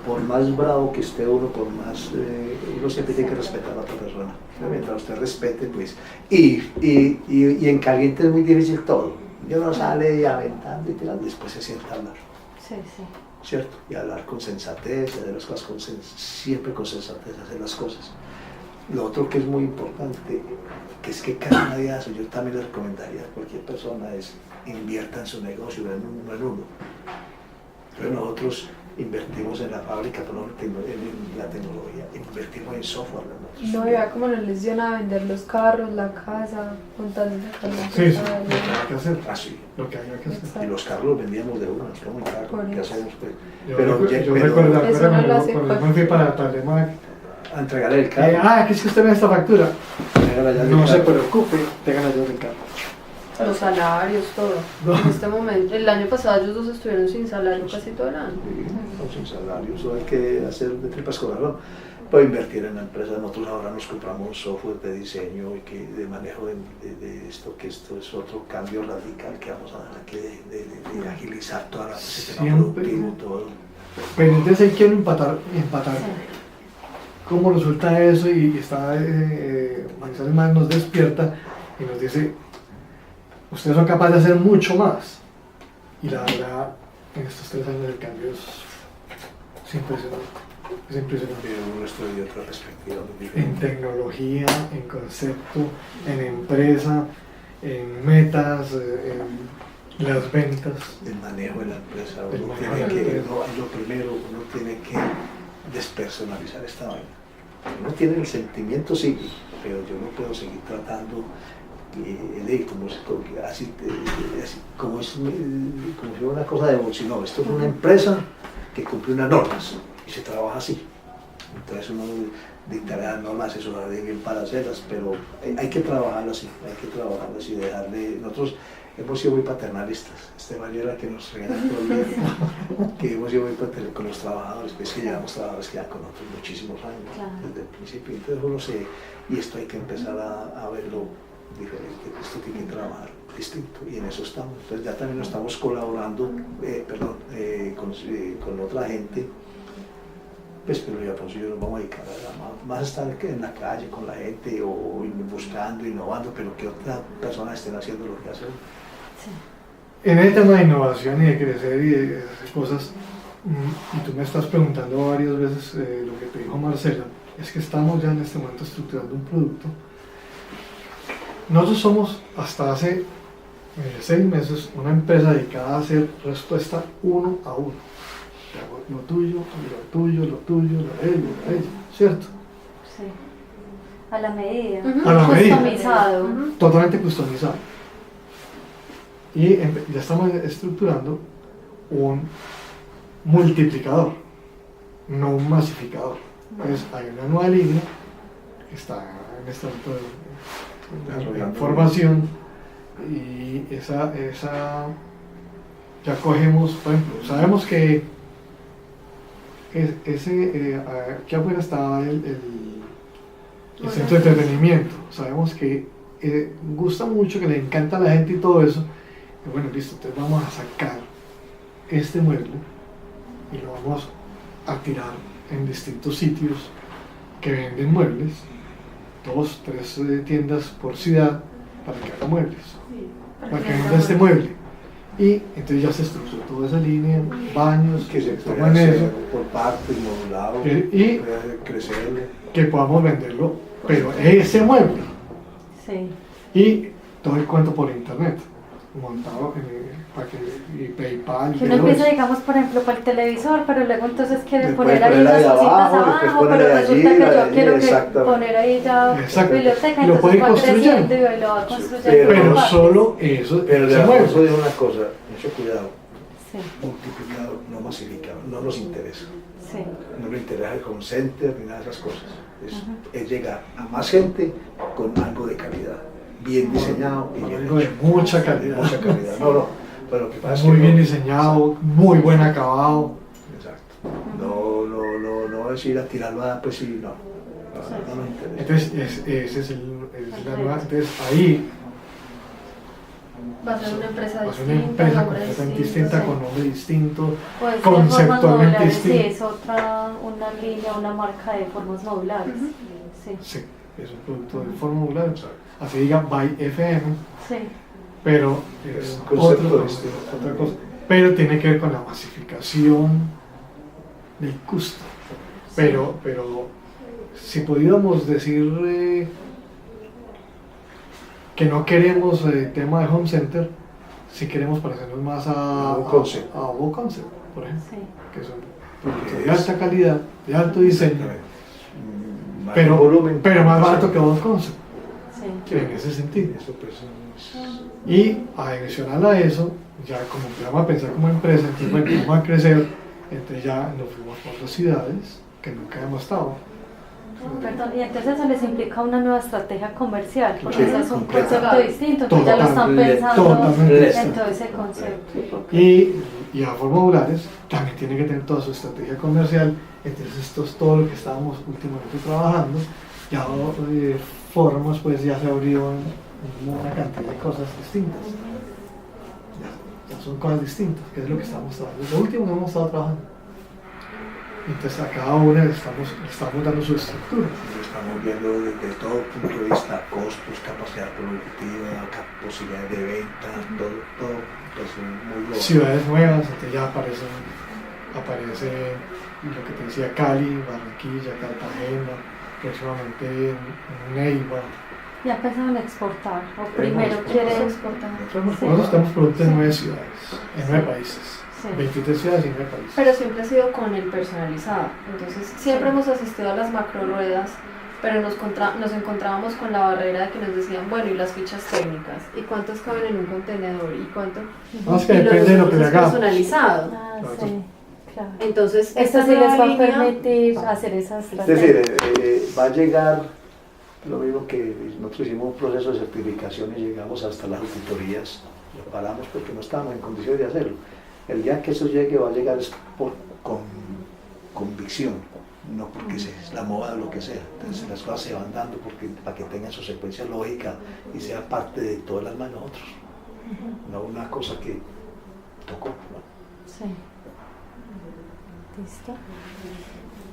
Speaker 2: por más bravo que esté uno, por más, uno siempre tiene que respetar a la otra persona. Mientras usted respete, pues, y en caliente es muy difícil todo. Yo no sale aventando y tirando, después se sienta a hablar,
Speaker 1: Sí, sí.
Speaker 2: ¿cierto? Y hablar con sensatez, y hacer las cosas siempre con sensatez, hacer las cosas. Lo otro que es muy importante, que es que casi nadie hace, yo también le recomendaría a cualquier persona, es invierta en su negocio, no en uno. Pero nosotros invertimos en la fábrica, pero no en la tecnología, invertimos en software.
Speaker 5: No, ya como nos lesiona vender los carros, la casa, con tal de sacar la
Speaker 3: Sí, sí,
Speaker 5: casa,
Speaker 3: lo que hay que hacer.
Speaker 2: Así.
Speaker 3: Lo que había que hacer.
Speaker 2: Y los carros los vendíamos de una, nos quedamos muy
Speaker 5: Por
Speaker 2: caro. ¿Qué
Speaker 5: eso.
Speaker 2: hacemos? Pues?
Speaker 3: Yo
Speaker 2: Pero
Speaker 3: recuerdo
Speaker 5: Eso no lo hace
Speaker 3: cuando me fui para Talema,
Speaker 2: a entregarle el carro.
Speaker 3: que es que usted me da esta factura.
Speaker 2: Entregar allá el
Speaker 3: No se
Speaker 2: carro.
Speaker 3: preocupe, tengan la llave del carro.
Speaker 4: Los salarios, todo.
Speaker 3: No.
Speaker 4: En este momento, el año pasado ellos dos estuvieron sin salario casi todo el año.
Speaker 2: Sí, sin salario, eso hay que hacer de tripas corazón. Para invertir en la empresa, nosotros ahora nos compramos software de diseño y de manejo de esto, que esto es otro cambio radical que vamos a dar aquí, de agilizar todo el sistema
Speaker 3: Siempre.
Speaker 2: productivo, todo.
Speaker 3: Pero entonces ahí quiero empatar. ¿Cómo resulta eso? Y está Manizales más nos despierta y nos dice, ustedes son capaces de hacer mucho más. Y la verdad, en estos 3 años el cambio es impresionante. Es impresionante.
Speaker 2: Pero nuestro de otra perspectiva muy
Speaker 3: En
Speaker 2: diferente.
Speaker 3: tecnología, en concepto, en empresa, en metas, en las ventas.
Speaker 2: El manejo de la empresa,
Speaker 3: El
Speaker 2: uno
Speaker 3: manejo
Speaker 2: tiene
Speaker 3: de la
Speaker 2: que,
Speaker 3: empresa.
Speaker 2: lo primero, uno tiene que despersonalizar esta vaina. Uno tiene el sentimiento, sí, pero yo no puedo seguir tratando como si fuera una cosa de bolsillo. No, esto es una empresa que cumple unas normas y se trabaja así. Entonces uno dictará las normas, eso lo haré bien para hacerlas, pero hay que trabajarlo así, y dejarle. Nosotros hemos sido muy paternalistas. Esteban era que nos regala todo el día, que hemos sido muy paternalistas con los trabajadores, pues que llevamos trabajadores que ya con nosotros muchísimos años,
Speaker 1: Claro.
Speaker 2: desde el principio. Entonces uno y esto hay que empezar a verlo diferente, esto tiene que trabajar distinto y en eso estamos. Entonces ya también estamos colaborando, con otra gente, pues, pero ya pues yo nos vamos a dedicar más a estar en la calle con la gente o buscando, innovando, pero que otras personas estén haciendo lo que hacen.
Speaker 1: Sí.
Speaker 3: En el tema de innovación y de crecer y de hacer cosas, y tú me estás preguntando varias veces lo que te dijo Marcela, es que estamos ya en este momento estructurando un producto. Nosotros somos, hasta hace 6 meses, una empresa dedicada a hacer respuesta uno a uno. Te hago lo tuyo, lo tuyo, lo tuyo, lo de ella, ¿cierto?
Speaker 1: Sí. A la medida.
Speaker 4: Ujú.
Speaker 3: A la medida.
Speaker 1: Customizado.
Speaker 4: Ujú.
Speaker 3: Totalmente customizado. Y ya estamos estructurando un multiplicador, no un masificador. Entonces hay una nueva línea que está en este momento de formación y esa ya cogemos, por ejemplo, sabemos que aquí afuera está el centro de entretenimiento, sabemos que gusta mucho, que le encanta a la gente y todo eso, y bueno, listo, entonces vamos a sacar este mueble y lo vamos a tirar en distintos sitios que venden muebles, 2, 3 tiendas por ciudad para que haga muebles, para que venda este mueble. Y entonces ya se estructuró toda esa línea, baños,
Speaker 2: Que se puede
Speaker 3: toman eso,
Speaker 2: hacer por partes, modulado,
Speaker 3: y
Speaker 2: puede crecer.
Speaker 3: que podamos venderlo, pero ese mueble.
Speaker 1: Sí.
Speaker 3: Y todo el cuento por internet, montado y PayPal.
Speaker 1: Que uno
Speaker 3: todo
Speaker 1: empieza,
Speaker 3: eso.
Speaker 1: digamos, por ejemplo, para el televisor, pero luego entonces quiere
Speaker 2: Le
Speaker 1: poner
Speaker 2: puede
Speaker 1: ahí
Speaker 2: poner
Speaker 1: unas
Speaker 2: ahí
Speaker 1: cositas
Speaker 2: abajo, después
Speaker 1: abajo,
Speaker 2: ponerle
Speaker 1: pero
Speaker 2: allí,
Speaker 1: resulta que yo
Speaker 2: allí,
Speaker 1: quiero
Speaker 2: exactamente.
Speaker 1: poner ahí ya
Speaker 3: Exacto.
Speaker 1: biblioteca,
Speaker 3: Lo puede
Speaker 1: entonces va
Speaker 3: ir construyendo.
Speaker 1: creciendo y lo va construyendo.
Speaker 2: Pero
Speaker 1: por
Speaker 3: Pero
Speaker 1: partes.
Speaker 3: solo eso
Speaker 2: Pero
Speaker 3: se
Speaker 2: le
Speaker 3: mueve.
Speaker 2: vamos a decir una cosa, mucho cuidado,
Speaker 1: Sí,
Speaker 2: multiplicador, no masificador, no nos interesa.
Speaker 1: sí.
Speaker 2: No me interesa el call center ni nada de esas cosas. es llegar a más gente con algo de calidad, bien diseñado y bien
Speaker 3: Algo de
Speaker 2: hecho.
Speaker 3: mucha calidad.
Speaker 2: Mucha calidad. No, pero lo que pasa es
Speaker 3: Muy
Speaker 2: que
Speaker 3: bien
Speaker 2: no-
Speaker 3: diseñado, muy buen acabado.
Speaker 2: Exacto. No es ir a tirarlo a pues sí, no. No nos interesa.
Speaker 3: Entonces, ese es la nueva. Entonces, ahí
Speaker 4: Va a ser una empresa
Speaker 3: va a ser una
Speaker 4: distinta,
Speaker 3: empresa
Speaker 4: nombre
Speaker 3: completamente
Speaker 4: distinto,
Speaker 3: distinta,
Speaker 4: sí.
Speaker 3: con nombre distinto,
Speaker 1: Puede ser
Speaker 3: conceptualmente
Speaker 1: formas modulares, sí,
Speaker 3: distinto.
Speaker 1: es otra, una línea, una marca de formas modulares. Sí,
Speaker 3: Sí, es un producto de forma modular, así diga by FM,
Speaker 1: sí,
Speaker 3: pero
Speaker 2: Es
Speaker 3: es
Speaker 2: un concepto
Speaker 3: otra
Speaker 2: distinto.
Speaker 3: cosa. Pero tiene que ver con la masificación del costo. Pero si pudiéramos decir que no queremos el tema de home center, si queremos parecernos más a
Speaker 2: Home Concept.
Speaker 3: a Home Concept, por ejemplo,
Speaker 1: sí.
Speaker 3: que son productos de alta calidad, de alto diseño,
Speaker 2: Mayor
Speaker 3: pero,
Speaker 2: volumen,
Speaker 3: pero más barato que Home Concept,
Speaker 1: Sí.
Speaker 3: en ese sentido.
Speaker 2: Eso pues es-
Speaker 3: Y adicional a eso, ya como empezamos a pensar como empresa, entonces bueno, vamos a crecer, entonces ya nos fuimos por otras ciudades que nunca habíamos estado.
Speaker 1: Perdón, y entonces eso les implica una nueva estrategia comercial, porque
Speaker 2: Sí,
Speaker 1: eso es un
Speaker 2: completa.
Speaker 1: concepto distinto, que ya lo están
Speaker 2: Totalmente,
Speaker 1: pensando
Speaker 3: totalmente.
Speaker 1: en todo ese concepto. Ok.
Speaker 3: Y a formas modulares también tiene que tener toda su estrategia comercial, entonces esto es todo lo que estábamos últimamente trabajando. Ya formas pues ya se abrió una cantidad de cosas distintas. Ya son cosas distintas, que es lo que estamos trabajando. Es lo último que hemos estado trabajando. Entonces a cada una le estamos dando su estructura.
Speaker 2: Lo estamos viendo desde todo punto de vista, costos, capacidad productiva, posibilidades de venta, todo pues, muy global.
Speaker 3: Ciudades nuevas, entonces ya aparece lo que te decía Cali, Barranquilla, Cartagena, próximamente Neiva.
Speaker 1: Ya empezaron a exportar, o primero
Speaker 3: Hemos
Speaker 1: quieren
Speaker 5: exportar.
Speaker 3: Nosotros tenemos productos en 9 ciudades, en 9 países,
Speaker 1: Sí.
Speaker 3: 23 ciudades y 9 países.
Speaker 4: Pero siempre ha sido con el personalizado. Entonces, siempre hemos asistido a las macro ruedas, pero nos encontrábamos con la barrera de que nos decían, bueno, y las fichas técnicas, y cuántos caben en un contenedor, y cuánto.
Speaker 3: No, es que
Speaker 4: Y lo
Speaker 3: depende de lo que le
Speaker 4: nosotros es
Speaker 3: hagamos.
Speaker 4: personalizado.
Speaker 1: Ah,
Speaker 3: Claro,
Speaker 1: sí, claro.
Speaker 4: Entonces,
Speaker 1: Esto
Speaker 4: esta
Speaker 1: sí les va
Speaker 4: nueva
Speaker 1: a
Speaker 4: línea-
Speaker 1: permitir hacer esas
Speaker 2: Es decir,
Speaker 1: estrategias.
Speaker 2: va a llegar lo mismo que nosotros hicimos un proceso de certificación y llegamos hasta las auditorías, lo paramos porque no estábamos en condiciones de hacerlo. El día que eso llegue va a llegar es con convicción, no porque es la moda o lo que sea. Entonces las cosas se van dando para que tengan su secuencia lógica y sea parte de todo el alma de nosotros, no una cosa que tocó, ¿no?
Speaker 1: Sí. ¿Listo?